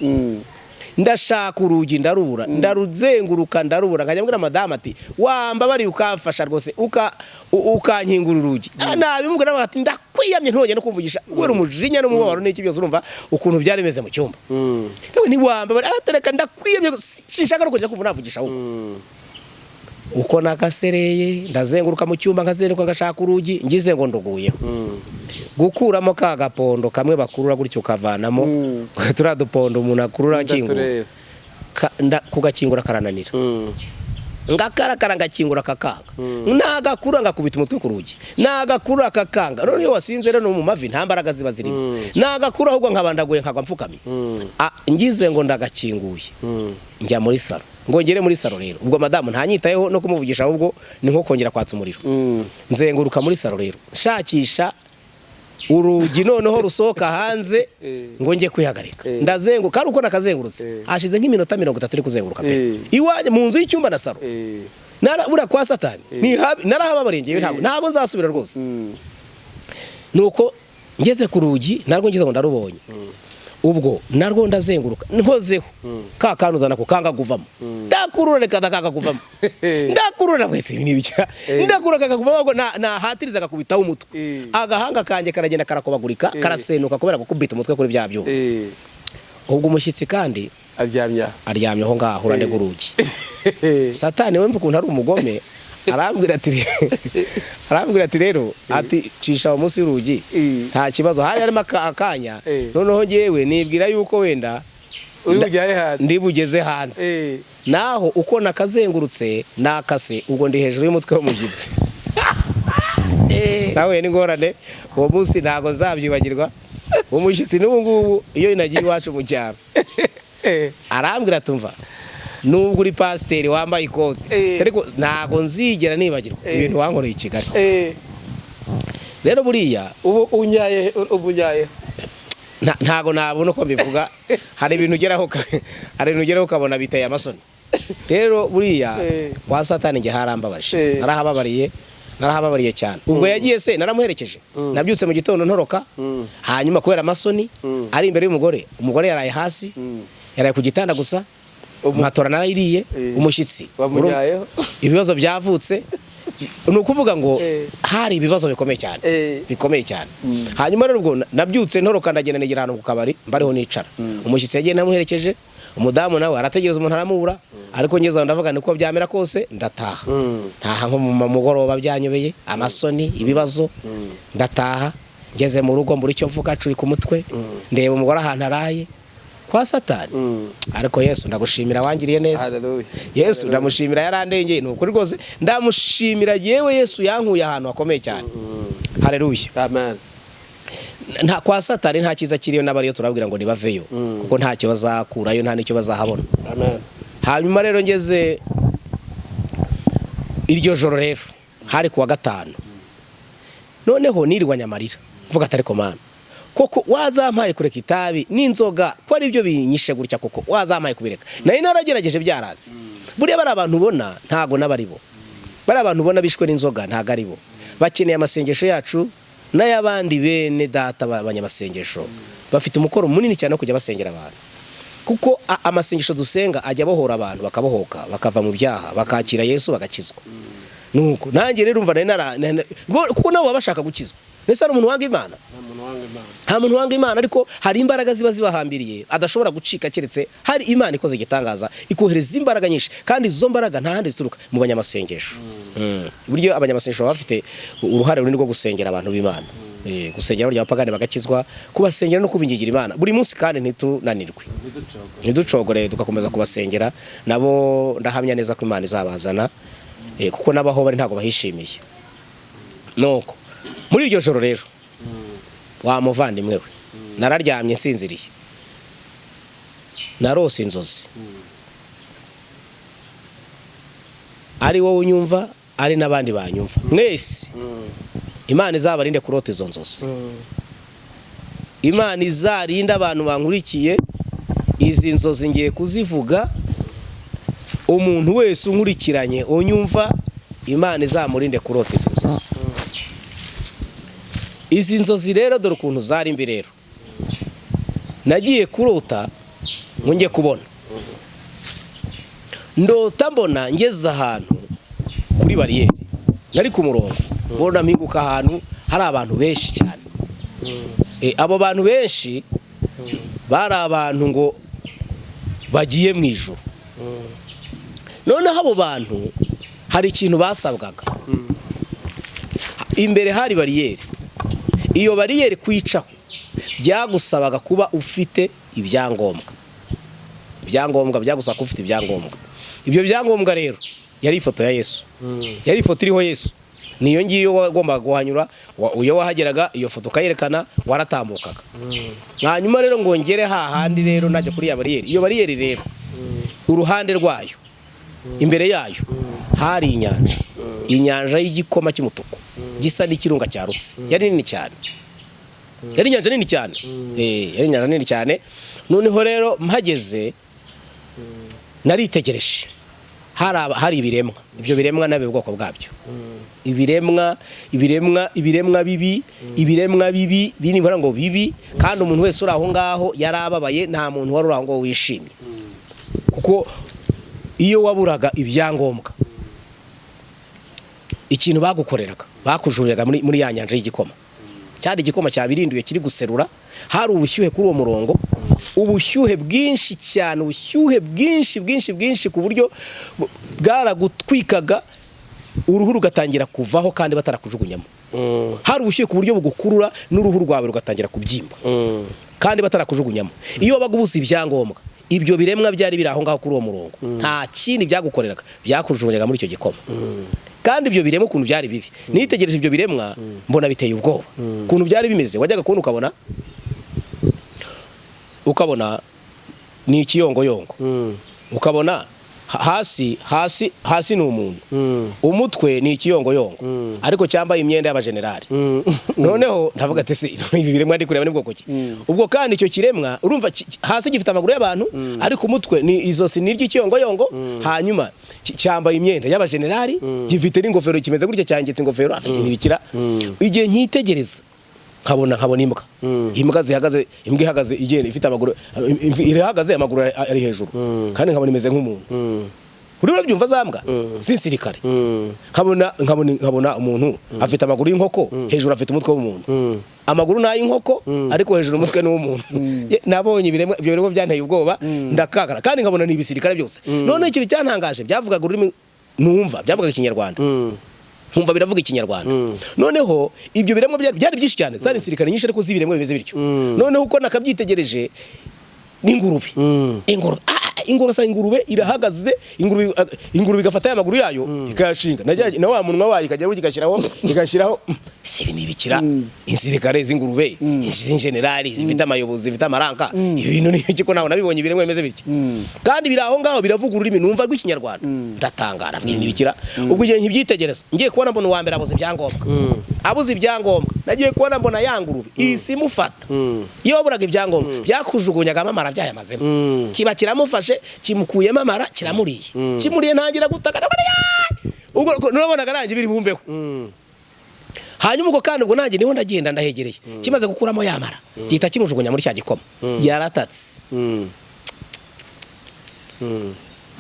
Ndashaka urugi ndarubura, ndaruzenguruka ndarubura, nkajya madamu ati wambabari ukamfasha rwose ukankingura urugi. Nabimubwira ati ndakwiyamye ntongeye no kumvugisha, kubera umujinya n'umubabaro n'iki byose urumva ukuntu byari bimeze mu cyumba. Ni wambabari atereka ndakwiyamye, sinshaka no kujya kumva navugisha ahubwo. Uko nakasereye ndazenguruka mu cyumba nkazenguruka ngashaka urugi, ngize ngo nduguyeho gukuramo ka gapondo kamwe bakurura gutyo kavanamo turiya dupondo umuntu akurura akingura kugakingura karananira. Ngakarakara ngakingura kakanga, nagakura ngakubita umutwe ku rugi, nagakura kakanga. None iyo wasinze rero mu mavi nta mbaraga ziba zirimo, nagakura ahubwo nkabandaguye nkagwa mfukamye. Ngize ngo ndagakinguye njya muri salo, ngo ngere muri salo rero ubwo madamu ntanyitayeho no kumuvugisha, ahubwo ni nko kongera kwatsa umuriro. Nzenguruka muri salo rero shakisha urugi noneho rusohoka hanze ngo njye kwihagarika. Ndazenguruka kandi uko nakazengurutse hashize nk'iminota 30 uri kuzenguruka pe iwanjye mu nzu y'icyumba na salo. Narabura kwa Satani narahababarengeye ntabwo nzasubira rwose. Nuko ngeze ku rugi narwo ngize ngo ndarubonye, ubwo narwo ndazenguruka nkozeho ka kanuzana ko kanga kuvamo, ndakurura reka kanga kuvamo, ndakurura mwese ibinibikira, ndakurura kanga kuvamo na hatiriza gakubitaho umutwe, agahanga kanje karagenda karakobagurika karasenuka kubera gukubita umutwe kuri bya byo. Ubwo umushyitsi kandi aryamye aho ngaho urande gurugi. Satani we mvukuntu ari umugome arambwira ati rero ati cisha umunsi y'urugi nta kibazo. Hari harimo akanya noneho ngewe nibwira yuko wenda ndibugeze hanze, naho uko nakazengurutse nakase ubwo ndi hejuru y'umutwe w'umushyitsi. Nawe ni ngorane uwo munsi ntago nzabyibagirwa. Umushyitsi n'ubu ngubu iyo nagiye iwacu mu cyaro arambwira tumva nubwo uri pasiteri wambaye ikote ariko ntago nzigera nibagirwa ibintu wankoreye i Kigali. Rero buriya ubunyaye ntago nabona uko mbivuga, hari ibintu ugeraho ukabona biteye amasoni. Rero buriya kwa Satani nge harambabaje, narahababariye cyane. Ubwo yagiye se naramuherekeje, nabyutse mu gitondo ntoroka, hanyuma kubera amasoni ari imbere y'umugore, umugore yaraye hasi, yaraye ku gitanda gusa, nkatora narayiriye. Umushyitsi ibibazo byavutse, ni ukuvuga ngo hari ibibazo bikomeye cyane. Hanyuma rero ubwo nabyutse ntoroka ndagenda negera ahantu ku kabari mbariho nicara. Umushyitsi yagiye namuherekeje, umudamu nawe arategereza umuntu aramubura, ariko ngeze aho ndavuga niko byamera kose ndataha. Ntaha nko mu mugoroba byanyobeye, amasoni ibibazo, ndataha. Ngeze mu rugo mbura icyo mvuga, curi ku mutwe, ndeba umugore ahantu araye kwa Satani. Ariko Yesu ndagushimira wangiriye neza. Yesu ndamushimira yarandengeye, ni ukuri rwose ndamushimira yewe Yesu yankuye ahantu hakomeye cyane. Haleluya, amen. Nta kwa Satani nta kiza kiriyo n'abariyo turabwira ngo nibaveyo, kuko ntacyo bazakurayo nta nicyo bazahabona. Amen. Hanyuma rero ngeze iryo joro rero hari kuwa gatanu, noneho nirwa nyamarira mvuga atari ko mana koko wazampaye kureka itabi n'inzoga ko ari byo binyishe gutya, koko wazampaye kubireka. Nayo naragerageje byaranze. Buriya bari abantu ubona ntago nabaribo, bari abantu ubona bishwe n'inzoga ntago aribo. Bakeneye amasengesho yacu n'ayabandi bene data abanyamasengesho bafite umukoro munini cyane wo kujya basengera abantu, kuko amasengesho dusenga ajya bohora abantu bakabohoka bakava mu byaha bakakira Yesu bagakizwa. Nuko nanjye rero umva kuko nabo bashaka gukizwa. Nese ari umuntu wanga Imana? Nta muntu wanga Imana, ariko hari imbaraga ziba zibahambiriye adashobora gucika keretse hari Imana ikoze igitangaza ikohereza imbaraga nyinshi, kandi izo mbaraga nta handi zituruka mu banyamasengesho. Buryo abanyamasengesho bafite uruhare runini rwo gusengera abantu b'Imana, gusengera ry'abapagani bagakizwa, kubasengera no kubingigira Imana buri munsi, kandi ntitunanirwe, ntiducogore tugakomeza kubasengera. Nabo ndahamya neza ko Imana izabazana kuko n'abaho bari ntabwo bahishimiye. Nuko muri iryo joro rero wa muvandimwe we nararyamye nsinziriye, narose inzozi, ari wowe unyumva ari n'abandi banyumva mwese, Imana izabarinde kurota izo nzozi. Imana izarinda abantu bankurikiye izi nzozi ngiye kuzivuga, umuntu wese unkurikiranye unyumva Imana izamurinde kurota izi nzozi. Izi nzozi rero dore ukuntu zari mbi rero. Nagiye kurota ngo njye kubona, ndota mbona ngeze ahantu kuri bariyeri, nari ku murongo, mbona mpinguka ahantu hari abantu benshi cyane. Abo bantu benshi bari abantu ngo bagiye mu ijuru. Noneho abo bantu hari ikintu basabwaga. Imbere hari bariyeri, iyo bariyeri kwicaho byagusabaga kuba ufite ibyangombwa. Byagusaba kuba ufite ibyangombwa. Ibyo byangombwa rero yari ifoto ya Yesu, yari ifoto iriho Yesu. Niyo ngiyo wagombaga guhanyura, uyo wahageraga iyo foto ukayerekana waratambukaga. Hanyuma rero ngo ngere hahandi rero najya kuri ya bariyeri. Iyo bariyeri rero uruhande rwayo imbere yayo hari inyanja y'igikoma cy'umutuku gisa n'ikirunga cyarutse. Yari nini cyane, yari inyanja nini cyane, yari inyanja nini cyane. Noneho rero mpageze naritegereje, hari ibiremwa. Ibyo biremwa nabe ubwoko bwabyo, ibiremwa bibi binibara ngo bibi, kandi umuntu wese uri aho ngaho yarababaye, nta muntu wari uri aho ngo wishimye, kuko iyo waburaga ibyangombwa ikintu bagukoreraga bakujuriraga muri ya nyanja y'igikoma. Cyari igikoma cyabirinduye kiri guserura, hari ubushyuhe kuri uwo murongo, ubushyuhe bwinshi cyane, ubushyuhe bwinshi ku buryo bwaragutwikaga uruhu rugatangira kuvaho kandi batarakujugunyamo. Hari ubushyuhe ku buryo bugukurura n'uruhu rwawe rugatangira kubyimba kandi batarakujugunyamo. Iyo bagubuza ibyangombwa, ibyo biremwa byari biri aho ngaho kuri uwo murongo, nta kindi byagukoreraga, byakujugunyaga muri icyo gikoma. Kandi ibyo biremwa ukuntu byari bibi, nitegereje ibyo biremwa mbona biteye ubwoba ukuntu byari bimeze. Wajyaga kubona ukabona ni ikiyongoyongo, ukabona hasi ni umuntu, umutwe ni ikiyongoyongo ariko cyambaye imyenda y'abajenerali. Noneho ndavuga ati se ibi biremwa ndi kureba ni bwoko ki? Ubwo kandi icyo kiremwa urumva hasi gifite amaguru y'abantu, ariko umutwe ni izosi ni ry'ikiyongoyongo, hanyuma cyambaye imyenda y'abajenerali, gifite n'ingofero kimeze gutya cyangetse ingofero afite n'ibikira. Igihe nkitegereza nkabona imbwa zihagaze, imbwa ihagaze igenda ifite amaguru, irahagaze amaguru ari hejuru, kandi nkabona imeze nk'umuntu. Uri byumva zambwa sinsirikare. Nkabona umuntu afite amaguru y'inkoko, hejuru afite umutwe w'umuntu. Amaguru nayi inkoko ariko hejuru umutwe ni w'umuntu. Nabonye ibyo biremwa byanteye ubwoba ndakagara, kandi nkabona ni ibisirikare byose. None ikintu cyantangaje byavugaga ururimi numva, byavugaga Ikinyarwanda. Nkumva biravuga Ikinyarwanda. Noneho ibyo biremwa byari byinshi cyane, zari insirikare nyinshi ariko zibiremwa bimeze bityo. Noneho uko nakabyitegereje n'ingurube. Ingurube irahagaze, ingurube igafata amaguru yayo ikayashinga, na wa munwa wayo ikajya igashyiraho sibi nibikira insirikare z'ingurube, z'injenerali zifite amayobozi zifite amaranka. Ibintu ni iki ko naho nabibonye biremwe bimeze bityo, kandi biri aho ngaho biravuga ururimi numva rw'Ikinyarwanda. Ndatangara nibikira. Ubwo igihe nkibyitegereza ngiye kubona mbona uwa mbere abuze ibyangombwa, nagiye kubona mbona yangurube isi mufata. Iyo buraga ibyangombwa byakujugunyaga amara byayamazemo, kiba kiramufashe kimukuyemo amara kiramuriye, kimuriye ntangira gutaka. Ubwo nabonaga nanjye biri bumbeho. Hanyuma ubwo kandi ubwo nanjye niho ndagenda ndahegereye, kimaze gukuramo yamara gihita kimujugunya muri cya gikoma. Yaratatse.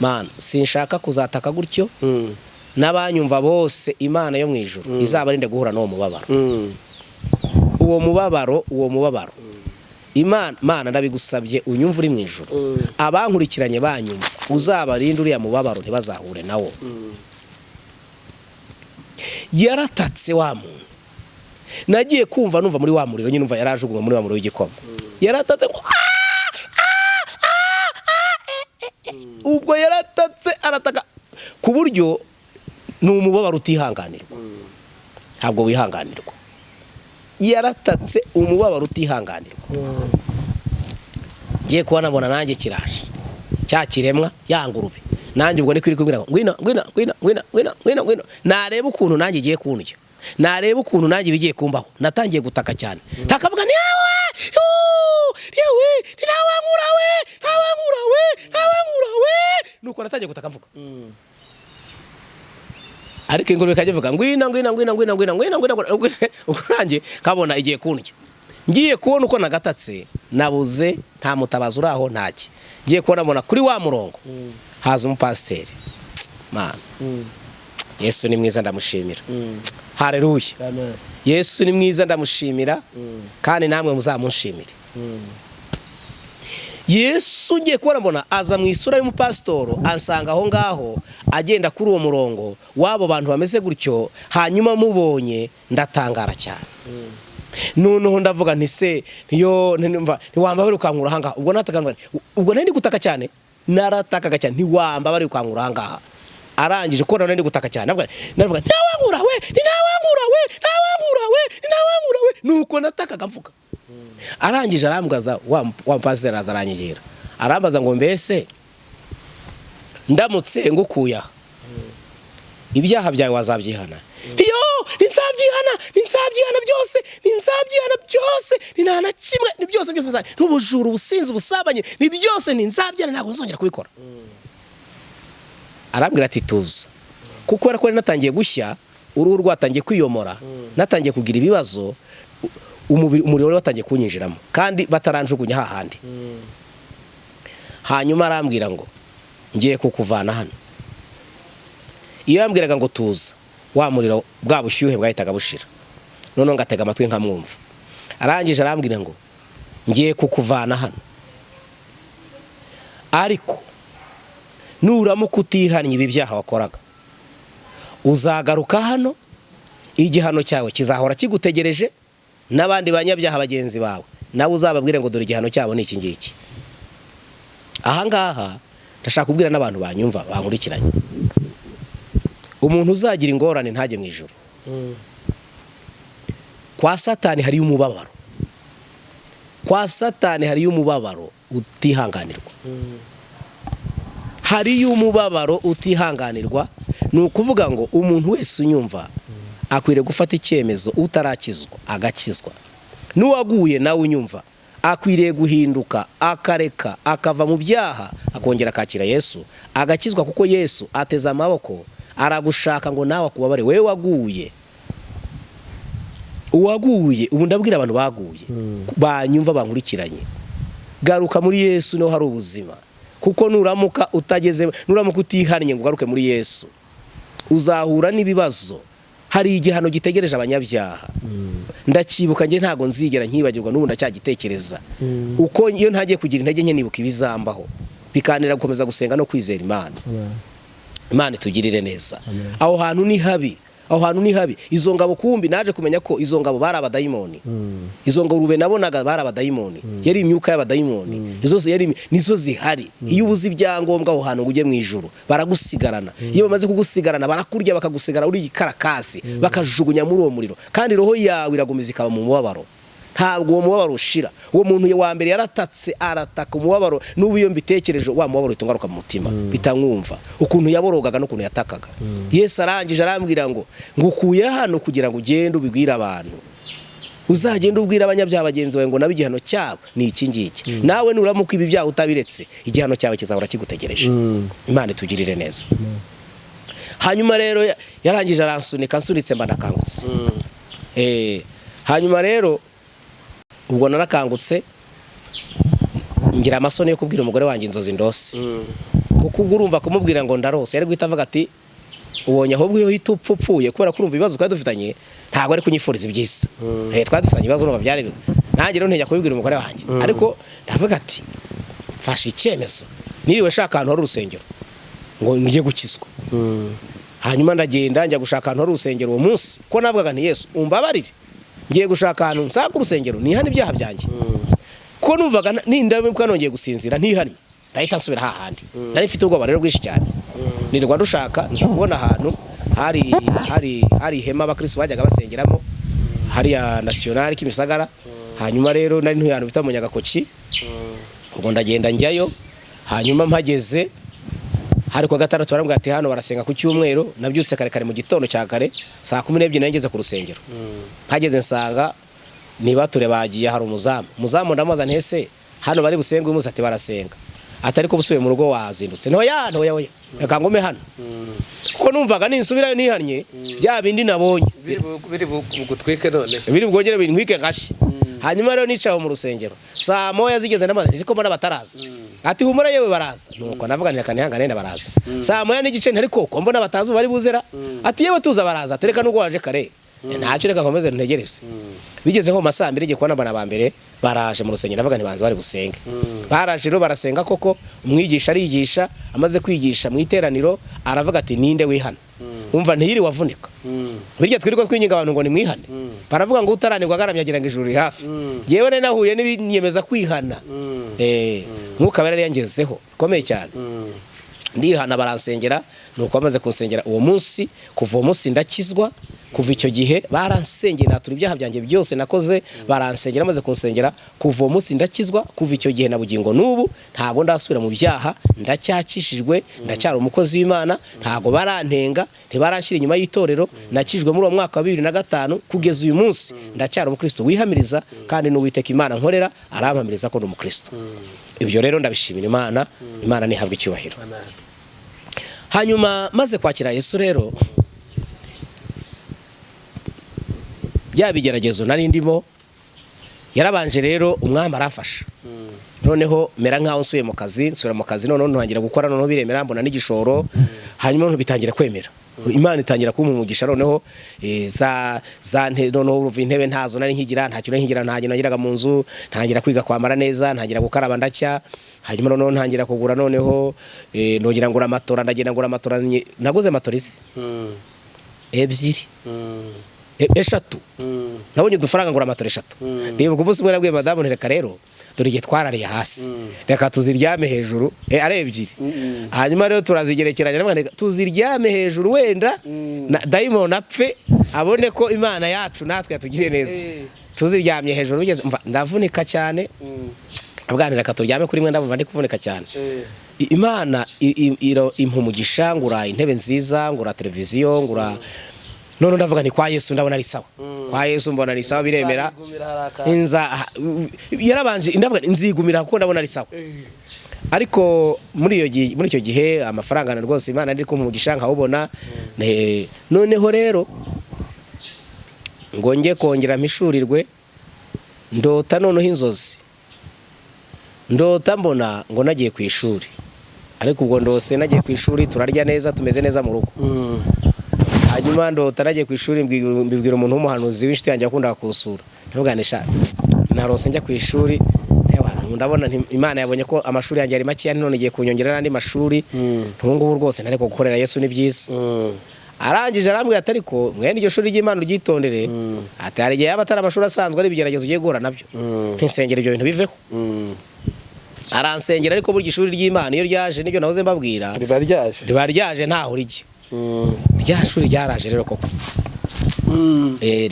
Man, sinshaka kuzataka gutyo. N'abanyumva bose Imana yo mu ijuru izabarinde guhura n'uwo mubabaro. Uwo mubabaro Imana ndabigusabye unyumva uri mu ijuru, abankurikiranye banyumva uzabarinde uriya mubabaro ntibazahure nawo. Yaratatse wa muntu, nagiye kumva numva muri wa muriro nyine, numva yarajugunywa muri wa muriro w'igikoma. Yaratatse ngo ubwo yaratatse arataka ku buryo ni umubabaro utihanganirwa, ntabwo wihanganirwa. Yaratatse umubabaro utihanganirwa. Ngiye kuba nabona nanjye kiraje cya kiremwa yangurube, nanjye ubwo ni kwiri kumbwira ngwina, nareba ukuntu nanjye giye kundya, nareba ukuntu nanjye bigiye kumbaho, natangiye gutaka cyane, takavuga ni yewe ntawankurawe, nuko natangiye gutaka mvuga. Ariko ingurube kajevuga ngwina, nanjye kabona igiye kundya. Ngiye kubona uko nagatatse, nabuze nta mutabazi uraho ntaki. Ngiye kubona mbona kuri wa murongo haza umupasiteri. Mana, Yesu ni mwiza ndamushimira. Haleluya. Yesu ni mwiza ndamushimira, kandi namwe muzamunshimire. Yesu ngiye kubona mbona aza mu isura y'umupasitoro, ansanga aho ngaho agenda kuri uwo murongo wabo bantu bameze gutyo. Hanyuma mubonye ndatangara cyane. Noneho ndavuga nti se ntiwamba bari ukankura ahangaha. Ubwo nataka, ubwo nari gutaka cyane, naratakaga cyane, ntiwamba bari ukankura ahangaha. Arangije ko nari gutaka cyane, navuga ntawankurawe. Nuko natakaga mvuga. Arangije arambwaza wa pastor azaranyegera, arambaza ngo mbese ndamutse ngukuya ibyaha byawe wazabyihana? Ninzabyihana byose, ni nta na kimwe, ni byose nzajya, n'ubujura, ubusinzi, ubusabanye, ni byose ninzabyihana, ntabwo nzongera kubikora. Arambwira ati tuza, kuko ko natangiye gushya, uruhu rwatangiye kwiyomora, natangiye kugira ibibazo, umuriro watangiye kunyinjiramo, kandi bataranjugunya hahandi. Hanyuma arambwira ngo ngiye kukuvana hano. Iyo yambwiraga ngo tuza, wa muriro bwa bushyuhe bwahitaga bushira, none ngatega amatwi nkamwumva. Arangije arambwira ngo ngiye kukuvana hano, ariko nuramuka utihannye ibi byaha wakoraga, uzagaruka hano, igihano cyawe kizahora kigutegereje, n'abandi banyabyaha bagenzi bawe nawe uzababwire ngo dore igihano cyabo ni iki ngiki. Ahangaha ndashaka kubwira n'abantu banyumva bankurikiranye, umuntu uzagira ingorane ntajye mu ijuru. Kwa Satani hariyo umubabaro, kwa Satani hariyo umubabaro utihanganirwa, hariyo umubabaro utihanganirwa. Ni ukuvuga ngo umuntu wese unyumva akwiriye gufata icyemezo, utarakizwa agakizwa, n'uwaguye nawe unyumva akwiriye guhinduka, akareka, akava mu byaha, akongera akakira Yesu, agakizwa, kuko Yesu ateze amaboko aragushaka ngo nawe akubabare. Wewe waguye, ubu ndabwira abantu baguye banyumva bankurikiranye, garuka muri Yesu, niho hari ubuzima. Kuko nuramuka utihannye ngo ugaruke muri Yesu, uzahura n'ibibazo. Hari igihano gitegereje abanyabyaha. Ndakibuka nge ntago nzigera nkibagirwa, n'ubu ndacyagitekereza. Uko iyo ntagiye kugira intege nke nibuka ibizambaho, bikanira gukomeza gusenga no kwizera Imana. Imana itugirire neza. Aho hantu ni habi, Izo ngabo kumbi naje kumenya ko izo ngabo bari abadayimoni. Izo ngabo nabonaga bari abadayimoni, yari imyuka y'abadayimoni. Nizo zihari. Iyo ubuzi ibyangombwa aho hantu ujye mu ijuru, baragusigarana. Iyo bamaze kugusigarana barakurya, bakagusigara uri ikarakasi, bakajugunya muri uwo muriro, kandi roho yawe iragumiza ikaba mu mubabaro. Ntabwo uwo mubabaro ushira. Uwo muntu wa mbere yaratatse, arataka umubabaro, n'ubu iyo mbitekereje wa mubabaro itungaruka mu mutima, bitankumva ukuntu yaborogaga n'ukuntu yatakaga. Yesu arangije arambwira ngo ngukuye hano kugira ngo ugende ubibwira abantu, uzagenda ubwira abanyabyaha bagenzi bawe ngo nabe igihano cyabo ni iki ngiki. Nawe nuramuka ibi byaha utabiretse, igihano cyawe kizahora kigutegereje. Imana itugirire neza. Hanyuma rero yarangije aransunika, nsunitse mba nakangutse. Hanyuma rero ubwo narakangutse, ngira amasoni yo kubwira umugore wanjye inzozi ndose. Kuko ubwo urumva kumubwira ngo ndarose, yari guhita avuga ati ubonye ahubwo iyo hita upfuye, kubera kurumva ibibazo twari dufitanye, ntabwo ari kunyifuriza ibyiza. Twari dufitanye ibibazo n'ubu byari bigo, nanjye rero ntijya kubibwira umugore wanjye. Ariko ndavuga ati mfashe icyemezo, niriwe shaka ahantu hari urusengero ngo ngiye gukizwa. Hanyuma ndagenda njya gushaka ahantu hari urusengero uwo munsi, ko navugaga nti Yesu umbabarire, ngiye gushaka ahantu nsaka urusengero nihana ibyaha byanjye. Ko numvaga nindabuka nongeye gusinzira ntihannye, ndahita nsubira hahandi. Nari mfite ubwoba rero bwinshi cyane. Nirwa dushaka nza kubona ahantu hari ihema abakristo bajyaga basengeramo hariya national Kimisagara. Hanyuma rero nari ntuye ahantu bita mu Nyagakoki, ubwo ndagenda njyayo. Hanyuma mpageze hari kwa gatandatu barambwira ati hano barasenga ku cyumweru. Nabyutse kare kare mu gitondo cya kare saa 12 nageze ku rusengero. Hageze nsanga nibature bagiye, hari umuzamu ndamaza ntese hano bari busenga uyu munsi, ati barasenga, atari ko busubiye mu rugo wazindutse. Ntoya reka ngome hano kuko numvaga ninsubirayo nihannye bya bindi nabonye biri bugutwike none, biri bwongere bintwike ngashye. Hanyuma rero nicaho mu rusengero saa 9 zigeze ndamaze nzi ko mbona bataraza, ati humura yewe baraza. Nuko navuganira kanihangane baraza saa 9 n'igice, ariko ko mbona batazi bari buzera, ati yewe tuza baraza, tereka nuko waje kare ntacyo reka nkomeze ntegereze. Bigeze nko masaa 2 giye kubona abana ba mbere baraje mu rusengero, navuga ntibanze bari busenge. Baraje rero barasenga koko, umwigisha arigisha, amaze kwigisha mu iteraniro aravuga ati ninde wihana, umva ntiyiri wavunika. Birya twiriko twinyiga abantu ngo ni mwihane, baravuga ngo utaranirwa agaramya agira ngo ijuru ri hafi. Yewe ne nahuye n'ibinyemeza kwihana, nkuko abari yangezeho komeye cyane. Ndihana baransengera, nuko amaze kunsengera uwo munsi, kuva uwo munsi ndakizwa. Kuva icyo gihe baransengera, natura ibyaha byanjye byose nakoze, baransengera, amaze kunsengera kuva uwo munsi ndakizwa. Kuva icyo gihe na bugingo n'ubu ntago ndasubira mu byaha, ndacyakishijwe, ndacyari umukozi w'Imana, ntago barantenga, ntibaranshyira inyuma y'itorero. Nakijwe muri uwo mwaka wa 2005 kugeza uyu munsi ndacyari umukristo wihamiriza, kandi n'Uwiteka Imana nkorera arampamiriza ko ndi umukristo. Ibyo rero ndabishimira Imana, Imana nihabwa icyubahiro. Hanyuma maze kwakira Yesu rero, bya bigeragezo nari ndimo yarabanje rero umwami arafasha. Noneho mera nkaho nsuye mu kazi, nsubira mu kazi, noneho ntangira gukora, noneho biremera mbona n'igishoro. Hanyuma bitangira kwemera, Imana itangira kumpa umugisha. Noneho noneho uruva intebe ntazo nari nkigira, ntacyo nkigira, ntagira nagiraga mu nzu, ntangira kwiga kwambara neza, ntangira gukaraba ndacya. Hanyuma noneho ntangira kugura, noneho nongera ngura amatora, ndagenda ngura amatora. Naguze amatorisi ebyiri eshatu, nabonye udufaranga ngura amatora 3. Nibuka umunsi umwe nabwiye madamu reka rero dore igihe twarariye hasi, reka tuziryame hejuru, ari ebyiri. Hanyuma rero turazigerekeranya, reka tuziryame hejuru, wenda dayimoni apfe abone ko Imana yacu natwe yatugiriye neza. Tuziryamye hejuru, bigeze ndavunika cyane, abwanira reka turyame kuri mwe, ndabumva ndi kuvunika cyane. Imana impumugisha, ngura intebe nziza, ngura televiziyo, ngura none ndavuga ni kwa Yesu ndabona ari sawa. Kwa Yesu mbona ni sawa, biremera. Yarabanje ndavuga nzigumira kuko ndabona ari sawa. Ariko muri icyo gihe amafaranga na rwose Imana ndi kumugisha nkawubona. Noneho rero ngo nge kongera mishurirwe, ndota noneho inzozi, ndota mbona ngo nagiye ku ishuri. Ariko ubwo ndose nagiye ku ishuri, turarya neza, tumeze neza mu rugo. Hanyuma ndota nagiye ku ishuri, mbibwira umuntu w'umuhanuzi w'inshuti yanjye akunda kusura. Ntuganisha narose njya ku ishuri, ndabona Imana yabonye ko amashuri yanjye ari make, none igiye kunyongera n'andi mashuri. Ntungubu rwose nariko gukorera Yesu ni byiza. Arangije arambwira ati ariko mwene iryo shuri ry'Imana ryitondere, ati hari igihe abatari amashuri asanzwe ari ibigeragezo ugiye guhura nabyo, ntisengera ibyo bintu biveho. Aransengera, ariko burya ishuri ry'Imana iyo ryaje nibyo nahoze mbabwira, riba ryaje ntaho rijye. Rya shuri ryaraje rero koko,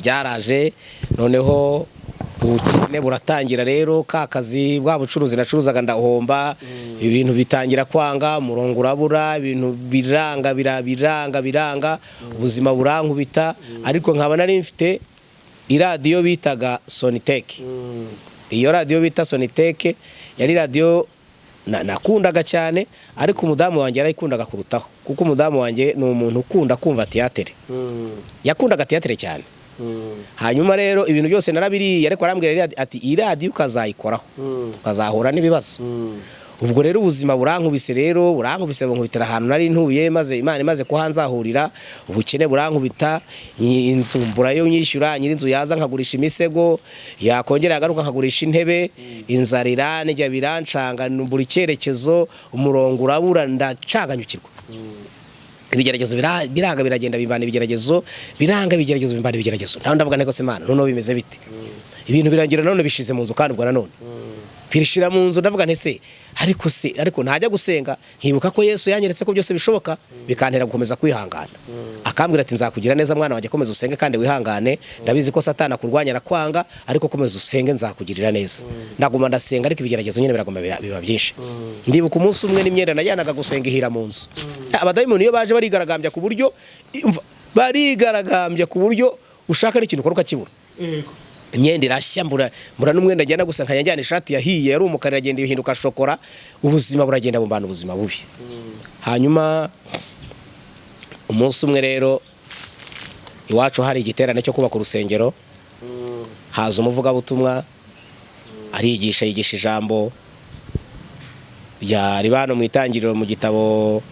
ryaraje. Noneho ubukene buratangira rero, ka kazi bwa bucuruzi nacuruzaga ndahomba, ibintu bitangira kwanga, umurongo urabura, ibintu biranga, ubuzima burankubita. Ariko nkaba nari mfite iradiyo bitaga Sonitec. Iyo radiyo bita Sonitec yari radiyo nakundaga cyane, ariko umudamu wanjye yarayikundaga kurutaho, kuko umudamu wanjye ni umuntu ukunda kumva theater. Yakundaga theater cyane. Hanyuma rero ibintu byose narabiriye, ariko arambwira ati iradiyo ukazayikoraho ukazahura n'ibibazo. Ubwo rero ubuzima burankubise, bunkubitira ahantu nari ntuye, maze Imana imaze kuhanzahurira, ubukene burankubita, inzumbura yo nyishyura, nyirinzu yaza nkagurisha imisego, yakongera yagaruka nkagurisha intebe, inzara iranjya birancanga, buri cyerekezo, umurongo urabura, ndacanganyukirwa. Ibigeragezo biranga biragenda bimbana ibigeragezo, bimbana ibigeragezo. Ndavuga nteko se Imana none bimeze bite? Ibintu birangira none bishize mu nzu, kandi ubwo nanone pirishira mu nzu ndavuga nti se ariko ntajya gusenga nkibuka ko Yesu yanyeretse ko byose bishoboka bikantera gukomeza kwihangana akambwira ati nzakugira neza mwana wanjye komeza usenge kandi wihangane ndabizi ko Satani akurwanya nakwanga ariko komeza usenge nzakugirira neza ndaguma ndasenga ariko ibigeragezo nyine biragoma biba byinshi ndibuka umunsi umwe n'imyenda najyanaga gusenga ihira mu nzu abadayimoni iyo baje barigaragambya ku buryo ushaka n'ikintu ukora ukakibura imyenda irashya mbura n'umwenda ajyana gusa nkajyana ishati yahiye yari umukara iragenda ihinduka shokora ubuzima buragenda bumbana ubuzima bubi hanyuma umunsi umwe rero iwacu hari igiterane cyo kubaka urusengero haza umuvugabutumwa arigisha yigisha ijambo yari bano mu itangiriro mu gitabo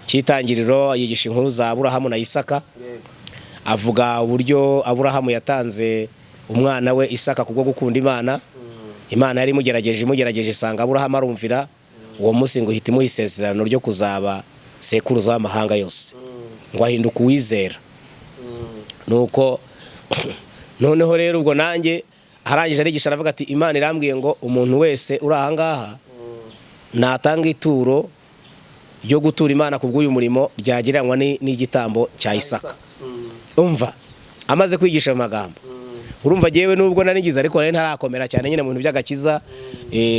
cy'itangiriro yigisha inkuru za Aburahamu na Isaka avuga uburyo Aburahamu yatanze umwana we Isaka kubwo gukunda Imana yari imugerageje isanga Aburahamu arumvira uwo munsi ngo ihita imuha isezerano ryo kuzaba sekuruza w'amahanga yose ngo ahinduka uwizera nuko noneho rero ubwo nanjye arangije arigisha aravuga ati Imana irambwiye ngo umuntu wese uri aha ngaha natanga ituro ryo gutura Imana kubw'uyu murimo ryagereranywa n'igitambo cya Isaka umva amaze kwigisha ayo magambo urumva jewe nubwo nanigize ariko nari ntarakomera cyane nyine mu bintu by'agakiza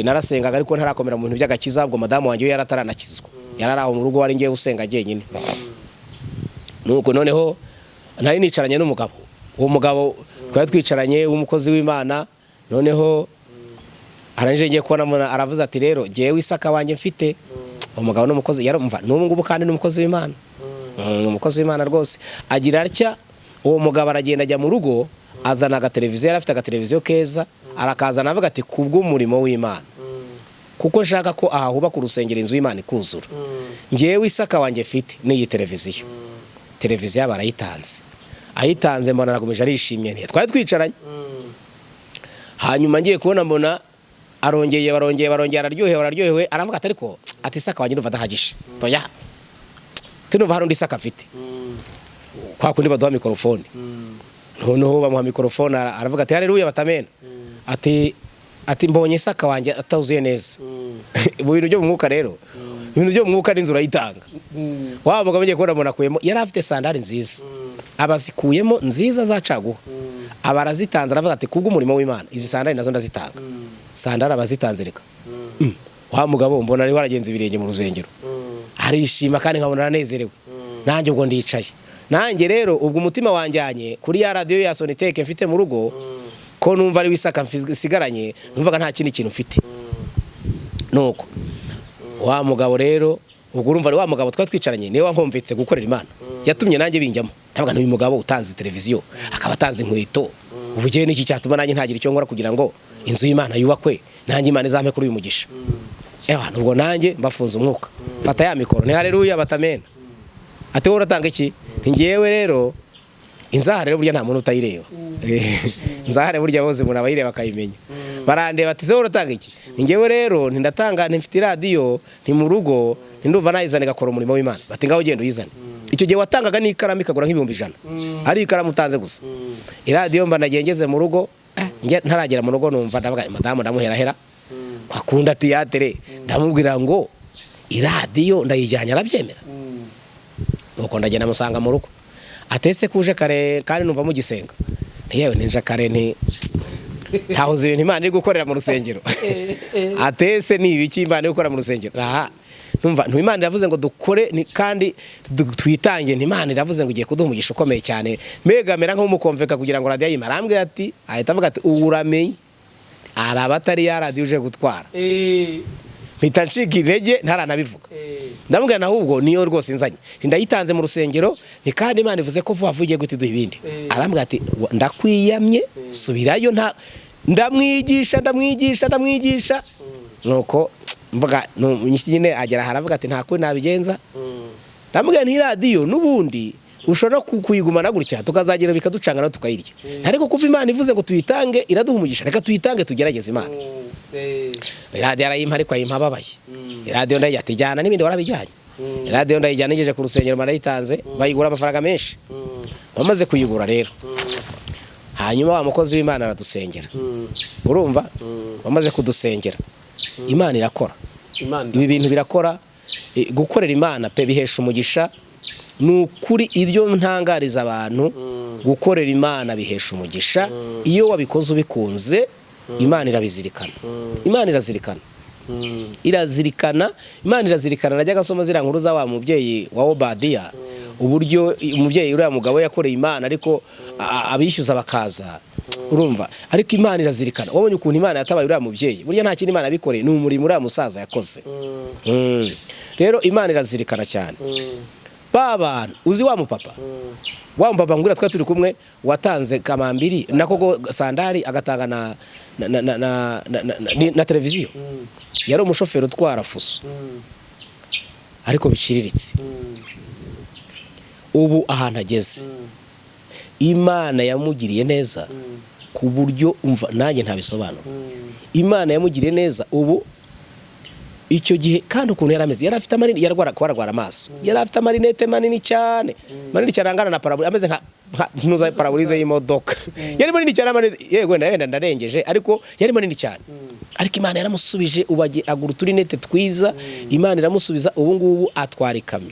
narasengaga ariko ntarakomera mu bintu by'agakiza ubwo madamu wanjye yarataranakizwa yararaho mu rugo wari ngiye usenga jenyine nuko noneho nari nicaranye n'umugabo uwo mugabo twari twicaranye w'umukozi w'Imana noneho aranje ngiye kubona aravuze ati rero jewe Isaka wanjye mfite umugabo n'umukozi yarumva n'ubu ngubu kandi n'umukozi w'Imana umukozi w'Imana rwose agira atya uwo mugabo aragenda ajya mu rugo azana agateleviziyo yari afite agateleviziyo keza arakazana avuga ati kubw'umurimo w'Imana kuko nshaka ko aha hubaka urusengero inzu y'Imana ikuzura ngewe Isaka wanjye mfite n'iyi televiziyo ayitanze mbona nagumeje arishimye twari twicaranye hanyuma ngiye kubona mbona arongeye araryohewe aravuga ati ariko ati Isaka wanjye ndumva adahagije toya tunumva hari undi Isaka afite kwa kundi baduha mikrofone noneho bamuha mikrofone aravuga ati haleluya batamena ati mbonye Isaka wanjye atazuye neza mu bintu byo mu mwuka rero ibintu byo mu mwuka n'inzu urayitanga wabaga bagiye kubona mbona kuyemo yari afite sandari nziza abazikuyemo nziza zacaguha abarazitanze aravuga ati kubw'umurimo w'Imana izi sandari nazo ndazitanga sandari abazitanze reka wa mugabo mbona ari waragenze ibirenge mu ruzengero arishima kandi nkabona aranezerewe nanjye ubwo ndicaye nanjye rero ubwo umutima wanjyanye kuri ya radio ya Soniteke mfite mu rugo ko numva ari Isaka mfisigaranye numvaga nta kindi kintu mfite nuko wa mugabo rero ubwo urumva ari wa mugabo twari twicaranye niwe wankomvetse gukorera Imana yatumye nanjye binjyamo ntabwo n'uyu mugabo utanze televiziyo akaba atanze inkweto ubugiye n'iki cyatuma nanjye ntagira icyo nkora kugira ngo inzu y'Imana yubakwe nanjye Imana izampe kuri uyu mugisha nubwo nanjye mbafunze umwuka fata ya mikoro ni haleluya batamena ati wowe uratanga iki ngewe rero inzahare rero burya nta muntu utayireba inzahare burya bose umuntu abayireba akayimenya barandeba ati wowe uratanga iki ngewe rero ntindatanga ntifite radio nti mu rugo ndumva nayizane gakora umurimo w'Imana bati ngaho ugenda uyizane icyo gihe watangaga n'ikaramu ikagura nk'ibihumbi 100 ari ikaramu utanze gusa iradiyo mba nagengeze mu rugo ntaragera mu rugo numva ndavuga madamu ndamuherahera kwakunda tiyatere ndamubwira ngo iradiyo ndayijyanye arabyemera nuko ndagenda musanga mu rugo atese kuje kare kandi numva mu gisenga ntiyewe ninja kare ntahuze ibintu Imana iri gukorera mu rusengero atese ni ibiki Imana iri gukora mu rusengero numva Imana iravuze ngo dukore kandi twitange Imana iravuze ngo igiye kuduha umugisha ukomeye cyane megamera nk'umukomveka kugira ngo radio yimara ambwe ati ahita avuga ati uramenye arabatari ya radio uje gutwara mpita ncika intege ntaranabivuga ndamubwira ahubwo niyo rwose inzanye ndayitanze mu rusengero ni kandi Imana ivuze ko vuba vugiye guti duha ibindi arambwira ati ndakwiyamye subirayo ndamwigisha nuko mvuga nyine agera haravuga ati nta kuri nabigenza ndamubwira ni radio nubundi ushobora kuyigumana gutya tukazagira bikaducanga no tukayirya ariko kuva Imana ivuze ngo tuyitange iraduha umugisha reka tuyitange tugerageze Imana radio arayimpa ariko ayimpa babaye radio ndayatijyana n'ibindi warabijyanye radio ndayijyana ngeje ku rusengero marayitanze bayigura amafaranga menshi bamaze kuyigura rero hanyuma wa mukozi w'Imana aradusengera urumva bamaze kudusengera Imana irakora, ibi bintu birakora. Gukorera Imana pe bihesha umugisha. Nukuri ibyo ntangariza abantu, gukorera Imana bihesha umugisha. Iyo wabikoze ubikunze, Imana irabizirikana. Imana irazirikana. Imana irazirikana. Najyaga asoma ziriya nkuru za wa mubyeyi wa Obadiya, uburyo umubyeyi uriya mugabo yakoreye Imana ariko abishyuza bakaza, urumva. Ariko Imana irazirikana. Wabonye ukuntu Imana yatabaye uriya mubyeyi, burya nta kintu Imana yabikoreye, ni umurimo uriya musaza yakoze. Rero Imana irazirikana cyane. Babana uzi wa mupapa ngura twa turi kumwe watanze kamambiri nako sandari agatanga na televiziyo. Yari umushoferi utwara fuso ariko biciriritse. Ubu ahantu ageze Imana yamugiriye neza ku buryo umva nanjye ntabisobanura. Imana yamugiriye neza ubu icyo gihe kandi ukuntu yarameze, yari afite amarinete, yarwara amaso, yari afite amarinete manini cyane arangana na parabolize, ameze nka ntuza parabolize y'imodoka. Yari manini cyane, yego wenda ndarengeje, ariko yari manini cyane. Ariko Imana yaramusubije, ubage agura uturinete twiza, Imana iramusubiza. Ubu ngubu atwara ikamyo.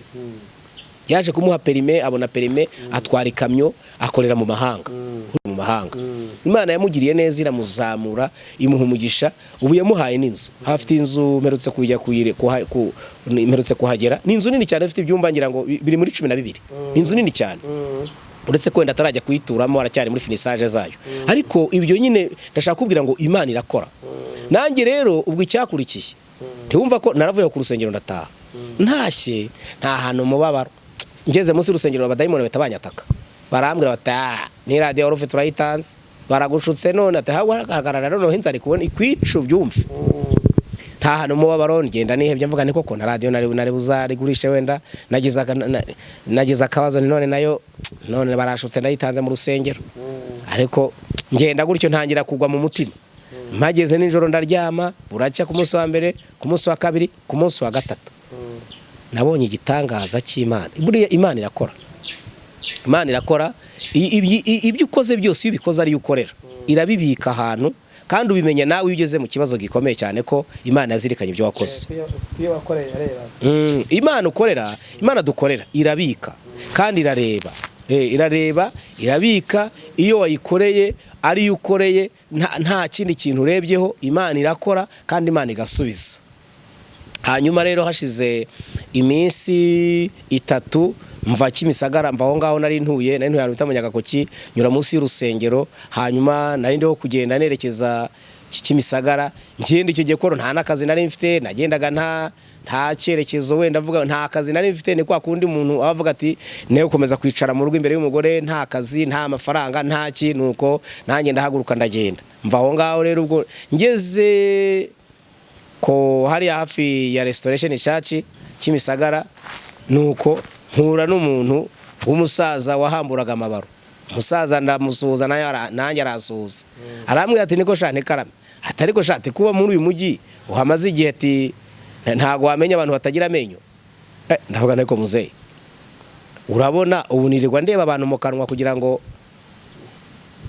Yaje kumuha perime, abona perime, atwara ikamyo, akorera mu mahanga. Imana yamugiriye neza, iramuzamura, imuha umugisha. Ubu yamuhaye n'inzu, afite inzu merutse kuhagera. Ni inzu nini cyane, ifite ibyumba ngira ngo biri muri 12. Ni inzu nini cyane, uretse ko wenda atarajya kuyituramo, aracyari muri finisage zayo. Ariko ibyo nyine ndashaka kubwira ngo Imana irakora. Nanjye rero ubwo icyakurikiye, ntiwumva ko naravuye ku rusengero ndataha, ntashye nta hantu mubabaro. Ngeze munsi y'urusengero abadayimoni batabanyataka, barambwira bati ni radio wari ufite turayitanze, baragushutse none ati hagarara rero hinzari kubona ikwicu byumve. Nta hantu mubabaro, ngenda nihebye mvuga ni koko na radio nari buzarigurishe, wenda nagize akabazo none nayo none barashutse ndayitanze mu rusengero. Ariko ngenda gutyo ntangira kugwa mu mutima. Mpageze nijoro ndaryama, buracya ku munsi wa mbere, ku munsi wa kabiri, ku munsi wa gatatu nabonye igitangaza cy'Imana. Buriya Imana irakora. Imana irakora. Ibyo ukoze byose iyo ubikoze ari ukorera, irabibika ahantu, kandi ubimenya nawe ugeze mu kibazo gikomeye cyane ko Imana yazirikanye ibyo wakoze. Imana ukorera, Imana dukorera irabika kandi irareba, irabika. Iyo wayikoreye ari ukoreye, nta kindi kintu urebyeho, Imana irakora kandi Imana igasubiza. Hanyuma rero hashize iminsi 3 mva Kimisagara, mva aho ngaho nari ntuye bita Munyagakoki, nyura munsi y'urusengero. Hanyuma nari ndiho kugenda nerekeza Kimisagara. Ngende icyo gihe ko nta nakazi nari mfite, nagendaga nta cyerekezo, wenda mvuga nta kazi nari mfite. Ni kwa kundi umuntu avuga ati newe ukomeza kwicara mu rugo imbere y'umugore, nta kazi, nta mafaranga, nta kintu. Nuko nanjye ndahaguruka ndagenda, mva aho ngaho. Rero ubwo ngeze ko hari hafi ya Restoration Church Kimisagara, nuko mpura n'umuntu w'umusaza wahamburaga amabaro. Umusaza ndamusuhuza, nanjye arasuhuza, arambwira ati niko shante karame, atariko shante kuba muri uyu mujyi uhamaze igihe, ati ntago wamenya abantu batagira amenyo. Ndavuga niko muzeyi, urabona ubu nirirwa ndeba abantu mu kanwa kugira ngo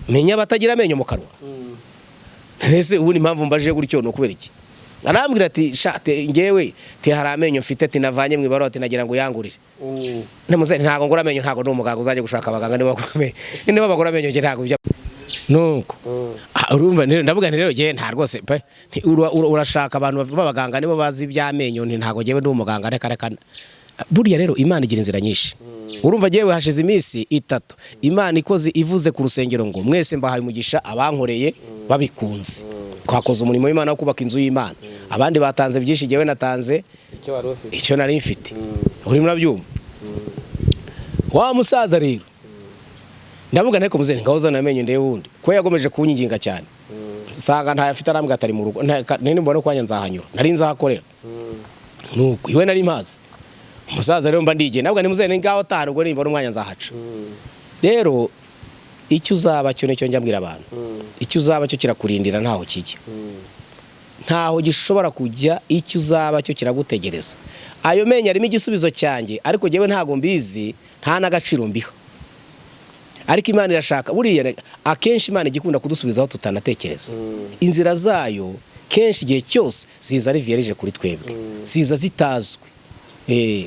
menye abatagira amenyo mu kanwa. Ese ubu ni impamvu mbaje gutyo no kubera iki? Arambwira ati shate ngewe hari amenyo mfite, ati navanye mu ibaro, ati nagira ngo yangurire. Nemuze ntago ngura amenyo, ntago n'umuganga uzaje gushaka abaganga niba bagura amenyo nge ntago bijya. Nuko urumva ndavuga nti rero nge nta rwose pe, urashaka abantu b'abaganga nibo bazi iby'amenyo, ntago ngewe ndi umuganga, reka. Buriya rero Imana igira inzira nyinshi. Urumva ngewe hashize iminsi 3 Imana ikoze ivuze ku rusengero ngo mwese mbahaye umugisha abankoreye babikunze. Twakoze umurimo w'Imana wo kubaka inzu y'Imana. Abandi batanze byinshi, ngewe natanze icyo nari mfite. Uri murabyumva? Wa musaza rero ndavuga nteko muzeni ngahoza namenye ndeye wundi ko yagomeje kunyinginga cyane. Sanga ntayafite, arambwa atari mu rugo, nene mbona kwanya nzahanyura, nari nzahakorera. Nuko iwe nari mazi. Umusaza rero mba ndige nabwo ni muzeni ngaho tano, ubwo nimbona umwanya nzahaca. Rero icyo uzaba cyo nicyo njyambwira abantu, icyo uzaba cyo kirakurindira ntaho kijya, ntaho gishobora kujya. Icyo uzaba cyo kiragutegereza. Ayo menya arimo igisubizo cyanjye, ariko ngewe ntago mbizi, nta n'agaciro mbiho. Ariko Imana irashaka, buriya akenshi Imana igikunda kudusubizaho tutanatekereza. Inzira zayo kenshi igihe cyose ziza ari vierge kuri twebwe ziza zitazwi.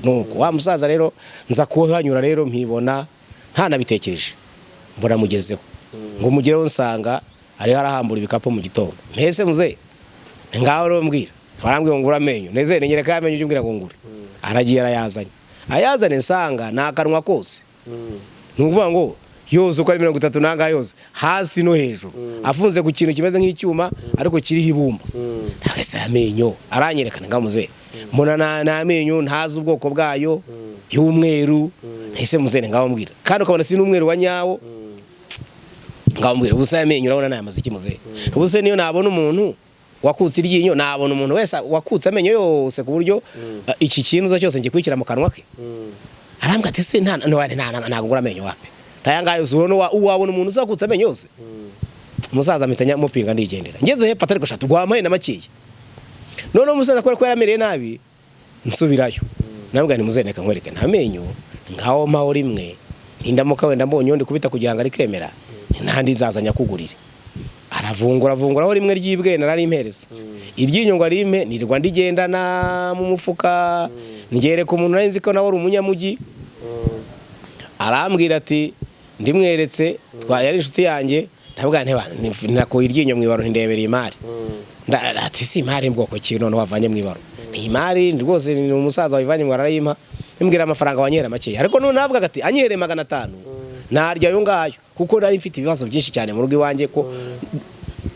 Nuko wa musaza rero nza kuhanyura rero mpibona ntanabitekereje mbona mugezeho ngo mugereho nsanga ari harahambura ibikapu mu gitondo. Mpese muze ngaho rero mbwira barambwiye ngo ngura amenyo neze nyereka amenyo ujye umbwira ngo ngure. Aragiye ayazanye nsanga nakanwa kose nukuvuga ngo yose uko ari 30 nanga yose hasi no hejuru afunze ku kintu kimeze nk'icyuma ariko kiriho ibumba. Ntagese amenyo aranyerekana ngaho muze mbona na amenyo ntazi ubwoko bwayo y'umweru. Ese muze ngaho mbwira kandi ukabona si n'umweru wa nyawo ngaho mbwira ubusa amenyo urabona nayamaze iki muze. Ubuse niyo nabona umuntu wakutse iryinyo nabona umuntu wese wakutse amenyo yose ku buryo iki kintu za cyose ngikwikira mu kanwa ke. Arambwa ati se nta ngura amenyo wape tayangayo zubona uwabona umuntu uzakutse amenyo yose. Umusaza amitanya mupinga ndigendera ngeze hepfo atari gushata gwamaye na makiye. None umusaza ko yamereye nabi nsubirayo nabwo ni muzeneka nkwereke nta menyo ngaho maho rimwe indamuka wenda mbonye ndi kubita kugira ngo ari kemera ntandi zazanya kugurire. Aravungura aho rimwe ryibwe narari impereza iryinyo ngo arime nirwa ndigendana mu mufuka ngereka umuntu narinzi ko nawe ari umunyamugi. Arambwira ati ndimweretse twayari inshuti yanjye ndavuga nako iryinyo mwibaro ndebera imari. Ati si imari mbwoko ki none wavanye mwibaro ni imari rwose ni umusaza wivanye mu arayima imbwira amafaranga wanyera make ariko none navuga ati anyere 500 narya yo ngayo kuko nari mfite ibibazo byinshi cyane mu rugo iwanjye ko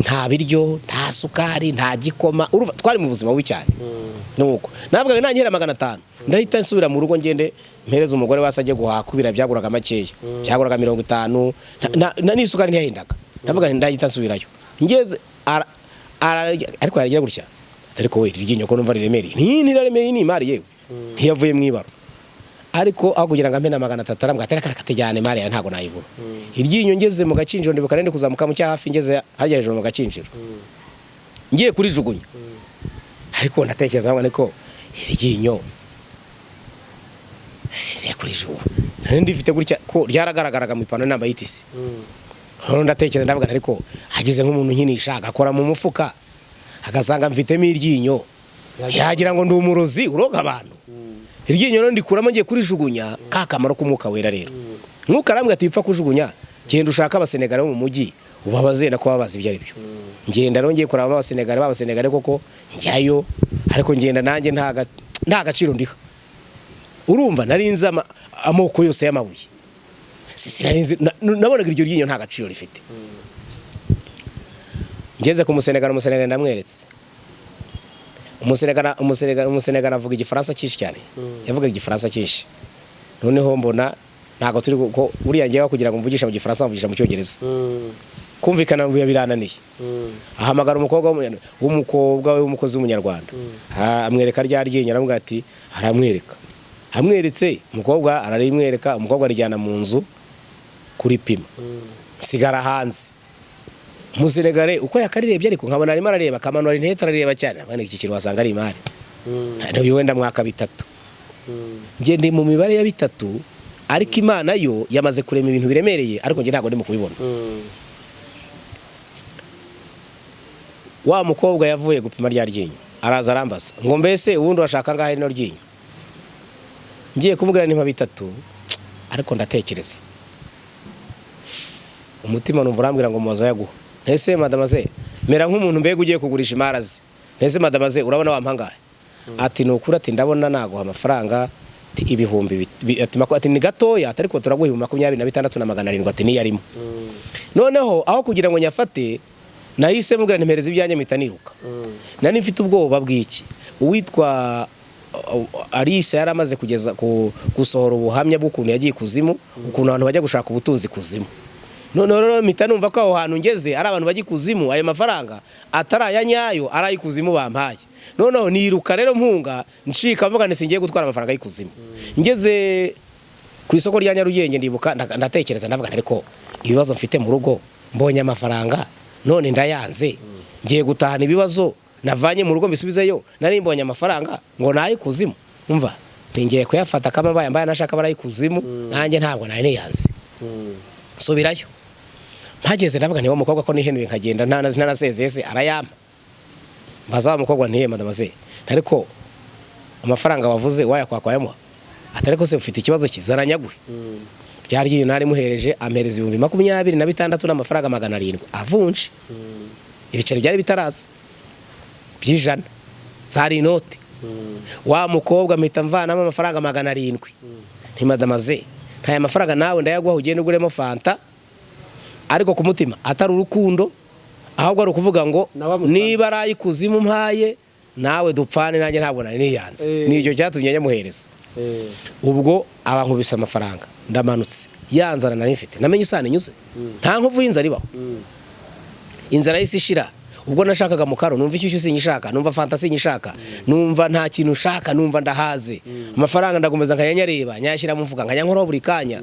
nta biryo nta sukari nta gikoma twari mu buzima bubi cyane. Nuko navuga nanyera 500 ndahita nsubira mu rugo ngende mpereza umugore wasajye guhakubira byaguraga makeya byaguraga 50 na n'isukari ntiyahindaga. Navuga ndahita nsubirayo ngeze ariko yaragira gutya ariko we iryinyo ko numva riremereye ntiraremeye ni imari yewe ntiyavuye mwibaro ariko aho kugira ngo amena 300 arambwa atera karatejyane imari ya ntago nayibura. Iryinyo ngeze mu gacinjiro ndibuka rende kuzamuka mu cyahafi ngeze hajya hejuru mu gacinjiro ngiye kurijugunya ariko ndatekereza ngo niko iryinyo siriya kurijugunya ndifite gutya ko ryaragaragaraga mu ipano namba yitisi. Ndatekereza ndavuga ariko hagize nk'umuntu nkinisha agakora mu mufuka agasanga mfitemo iryinyo yagira ngo ndi umurozi uroga abantu. Iryinyo rero ndikuramo ngiye kurijugunya kakamaro k'umwuka wera rero. Mwuka arambwe ati ipfa kujugunya genda ushaka abasenegale bo mu mujyi ubabaze na ko babaza ibyo ari byo. Ngenda rero ngiye kuraba abasenegale koko njyayo ariko ngenda nanjye nta gaciro ndiho. Urumva narinze amoko yose y'amabuye sinarinze nabonaga iryo ryinyo nta gaciro rifite. Ngeze ku umusenegale ndamweretse umusenegale avuga igifaransa cyinshi cyane yavuga igifaransa cyinshi. Noneho mbona ntago turi ko buriya ngiye kugira ngo mvugisha mu gifaransa mvugisha mu cyongereza kumvikana ngo birananiye. Ahamagara umukobwa w'umukozi w'umunyarwanda amwereka rya ryinyo aravuga ati amweretse umukobwa ararimwereka umukobwa arijyana mu nzu kuri pima sigara hanze. Umusenegale uko yakarirebye ariko nkabona arimo arareba kamanura intete arareba cyane abandi iki kintu wasanga ari imari nayo wenda mwaka 3 ngende mu mibare ya 3 ariko Imana yo yamaze kurema ibintu biremereye ariko nge ntago ndimo kubibona. Wa mukobwa yavuye gupima rya ryinyo araza arambaza ngo mbese ubundi washaka ngahe no ryinyo ngiye kumubwira ni 3 ariko ndatekereza umutima numva urambwira ngo muza yaguha. Ese madamaze mera nk'umuntu mbega ugiye kugurisha imarazi ese madamaze urabona wampangaye ati nukuri ati ndabona naguha amafaranga ibihumbi ati ni gatoya ariko turaguha 26,700 ati ni yarimo. Noneho aho kugira ngo nyafate nahise mubwira ntimpereza ibyanjye mitaniruka nani mfite ubwoba bw'iki uwitwa Alice yaramaze kugeza gusohora ubuhamya bw'ukuntu yagiye kuzimu ukuntu abantu bajya gushaka ubutunzi kuzimu. None mpita numva ko aho hantu ngeze ari abantu bajya kuzimu ayo mafaranga ataraya nyayo arayi kuzimu bampaye. Noneho niruka rero mpunga ncika avuga nti singiye gutwara amafaranga y'ikuzimu. Ngeze ku isoko rya Nyarugenge ndibuka ndatekereza ndavuga ariko ibibazo mfite mu rugo mbonye amafaranga none ndayanze ngiye gutahana ibibazo navanye mu rugo mbisubizeyo nari mbonye amafaranga ngo nayi kuzimu umva ngiye kuyafata kama bayambaye nashaka barayi kuzimu nanjye ntabwo nari niyanze. Subirayo mpageze ndavuga niwo mukobwa ko nihenuye nkagenda ntanasezeze arayama mbaza wa mukobwa ntiye madamaze ariko amafaranga wavuze wayakwakwayamo atari ko se ufite ikibazo kizaranyagwe byari iyo nari muhereje ampereza 26,000 n'amafaranga 700 avunje ibiceri byari bitaraza by'ijana zari inote wa mukobwa mpita mvanamo amafaranga 700 nti madamaze ntaya mafaranga nawe ndayagwaho ugende uguremo fanta ariko ku mutima atari urukundo ahubwo ari ukuvuga ngo niba arayikuzimu mpaye nawe dupfane nanjye ntabwo nari niyanze nicyo cyatumye nyamuhereza ubwo abankubise amafaranga ndamanutse yanzara nari mfite namenye isano inyuze nta nkovu y'inzara ibaho inzara yisi ishira ubwo nashakaga mu karo numva ishyushyu sinyishaka numva fantasi nyishaka numva nta kintu ushaka numva ndahaze amafaranga ndagomeza nkayanyareba nyashyira mu mfuka nkanyankora buri kanya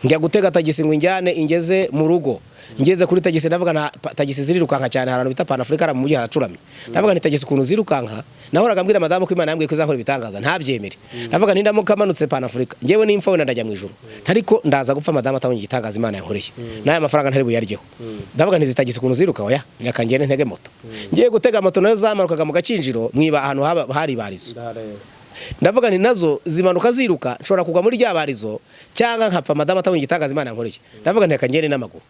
njya gutega tagisi ngo injyane ingeze mu rugo ngeze kuri tagisi ndavuga na tagisi zirirukanka cyane harano bita Pan Africa mu mujyi haracuramye ndavuga ni tagisi kuntu zirukanka nahoraga mbwira madamu ko Imana yambwiye ko izankora ibitangaza ntabyemere ndavuga ni ndamukamanutse Pan Africa ngewe nimfa we ndajya mu ijuru ariko ndaza gupfa madamu atabonye igitangaza Imana yankoreye naye amafaranga ntari buyaryeho ndavuga nti zitagisi kuntu ziruka oya nakangene ntege moto ngiye gutega moto nayo zamarukaga mu gakinjiro mwiba ahantu hari barizo ndavuga ni nazo zimanuka ziruka nshobora kugwa muri rya barizo cyangwa nkapfa madamu atabonye igitangaza Imana yankoreye ndavuga nti kangene n'amaguru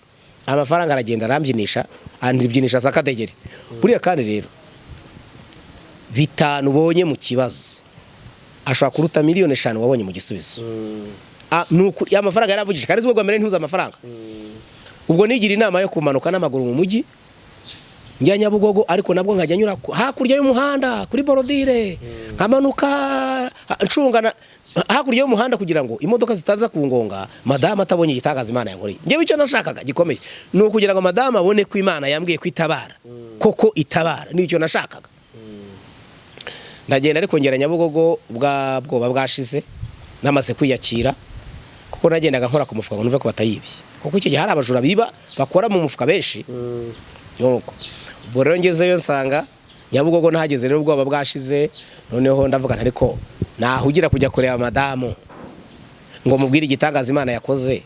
amafaranga aragenda arambyinisha andibyinisha sakadegeri buriya kandi rero bitanu ubonye mu kibazo ashobora kuruta miliyoni 5 wabonye mu gisubizo nuko ya mafaranga yaravugije kandi zigwa mbere ntuza amafaranga ubwo nigira inama yo kumanuka n'amaguru mu mujyi njya Nyabugogo ariko nabwo nkajya nyura hakurya y'umuhanda kuri borodire nkamanuka ncungana hakurya y'umuhanda kugira ngo imodoka zitaza kungonga madamu atabonye igitangaza Imana yankoreye ngewe icyo nashakaga gikomeye ni ukugira ngo madamu abone ko Imana yambwiye ko itabara koko itabara nicyo nashakaga ndagenda ariko ngera Nyabugogo bwoba bwashize namaze kwiyakira kuko nagendaga nkora ku mufuka ngo nuve ko batayibye kuko icyo gihe hari abajura biba bakora mu mufuka benshi nuko ubwo rero ngezeyo nsanga Nyabugogo nahageze rero ubwoba bwashize noneho ndavuga ariko nahugira kujya kureba madamu ngo mubwire igitangaza Imana yakoze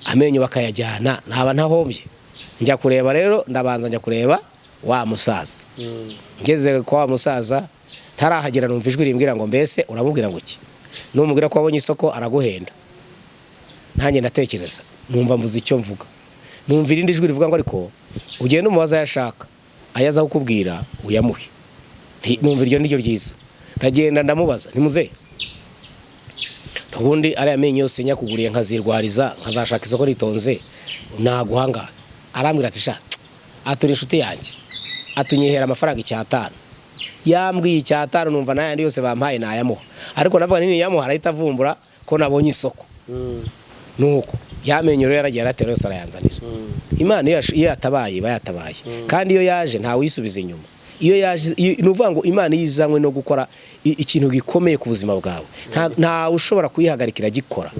amenyo bakayajyana ntaba ntahombye njya kureba rero ndabanza njya kureba wa musaza ngeze kwa wa musaza tarahagera numva ijwi rimbwira ngo mbese uramubwira ngo iki numubwira ko wabonye isoko araguhenda nanjye ndatekereza numva mvuze icyo mvuga numva irindi jwi rivuga ngo ariko ugende umubaza yashaka ayaza kukubwira uyamuhe numva iryo niryo ryiza ndagenda ndamubaza ntimuze ubundi ari amenyo yose nyakuguriye nkazirwariza nkazashaka isoko ritonze naguhanga arambwira ati sha aturi inshuti yanjye ati nyihera amafaranga 500 yambwiye 500 numva nayandi yose bampaye nayamuha ariko navuga nini yamuha arahita avumbura ko nabonye isoko nuko yamenyo rero yaragiye aratera yose arayanzanira Imana iyo yatabaye bayatabaye kandi iyo yaje nta wisubiza inyuma iyo yaje nuvuga ngo Imana yizanywe no gukora ikintu gikomeye ku buzima bwawe nta ushobora kuyihagarikira gikora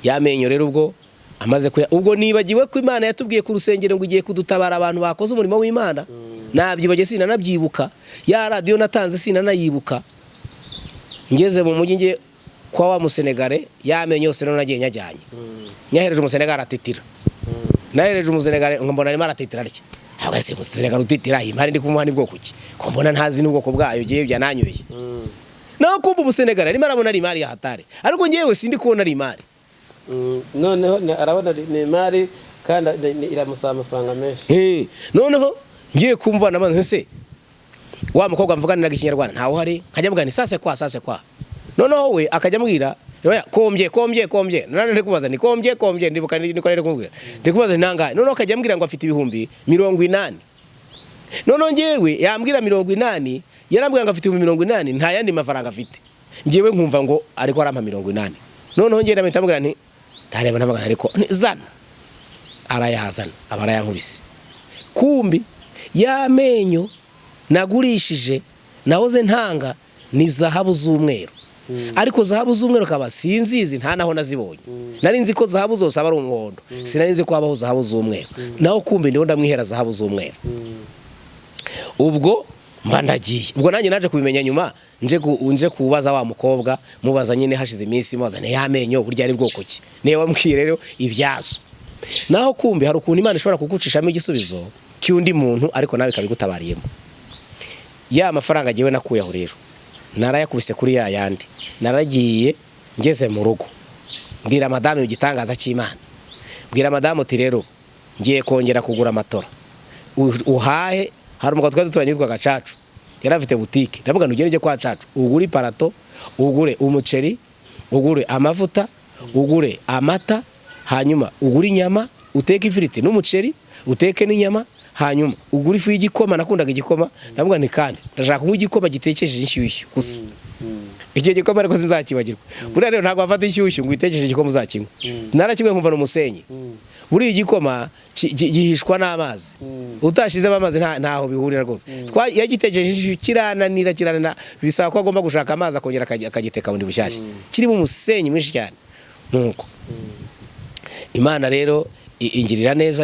yamenyo rero ubwo amaze ubwo nibagiwe ko Imana yatubwiye ku rusengero ngo igiye kudutabara abantu bakoze umurimo w'Imana nabyibaje sina nabyibuka ya radio natanze sina nayibuka ngeze mu mujyi nge kwa wa musenegare yamenyo yose no nagiye nyajyanye nyahereje umusenegare atitira nahereje umusenegare ngombona ari maratitira arya ahubwo se umusenegare utitira impari ndi kumuha ni bwoko ki ko mbona ntazi n'ubwoko bwayo giye byananyuye naho kumva umusenegare ari marabona ari imari ya hatare ariko ngewe sindi kubona ari imari noneho arabona ni imari kandi iramusaba amafaranga menshi noneho ngiye kumva nabanze se wa mukobwa mvuganira ikinyarwanda ntawo hari nkajya mugana sase kwa noneho we akajya mbwira kombye none ndi kubaza ni kombye ndibuka niko rero kumubwira ndi kubaza nangaye noneho akajya mbwira ngo afite ibihumbi 80 noneho ngewe yambwira 80 yarambwira ngo afite ibihumbi 80 nta yandi mafaranga afite ngewe nkumva ngo ariko arampa 80 noneho ngenda mpita mbwira nti ntareba nabagana ariko zana arayahazana abarayankubise kumbi yamenyo nagurishije nahoze ntanga ni zahabu z'umweru ariko zahabu z'umweru kaba sinzizi nta naho nazibonye nari nzi ko zahabu zose aba ari umuhondo sinari nzi ko habaho zahabu z'umweru naho kumbi niho ndamwihera zahabu z'umweru ubwo mbandagiye ubwo nanjye naje kubimenya nyuma nje kubaza wa mukobwa mubaza nyine hashize iminsi mubaza ne yamenyo burya ari bwoko ki niye wambwiye rero ibyazo naho kumbi hari ukuntu Imana ishobora kugucishamo igisubizo cy'undi muntu ariko nawe kabigutabariyemo ya mafaranga agiwe nakuyeho rero narayakubise kuri ya yandi, naragiye ngeze mu rugo mbwira madamu igitangaza cy'Imana, mbwira madamu uti rero ngiye kongera kugura amatora uhahe. Hari umugabo twari turanyuzwa Gacacu yari afite butike, ndavuga ntugerege kwa Cacu ugure iparato, ugure umuceri, ugure amavuta, ugure amata, hanyuma ugure inyama, uteke ifiriti n'umuceri, uteke n'inyama, hanyuma ugure ifu y'igikoma, nakundaga igikoma, ndavuga ni kandi ndashaka kunywa igikoma gitekesheje inshyushyu gusa. Icyo gikoma ariko sinzakibagirwa. Buriya rero ntabwo wafata inshyushyu ngo utekesheje igikoma uzakinywa. Narakimwe nkumva n'umusenyi. Buriya igikoma gihishwa n'amazi, utashizemo amazi ntaho bihurira rwose. Yagitekereje inshyushyu kirananira, bisaba ko agomba gushaka amazi akongera akagiteka bundi bushyashya, kirimo umusenyi mwinshi cyane. Nuko Imana rero ingirira neza.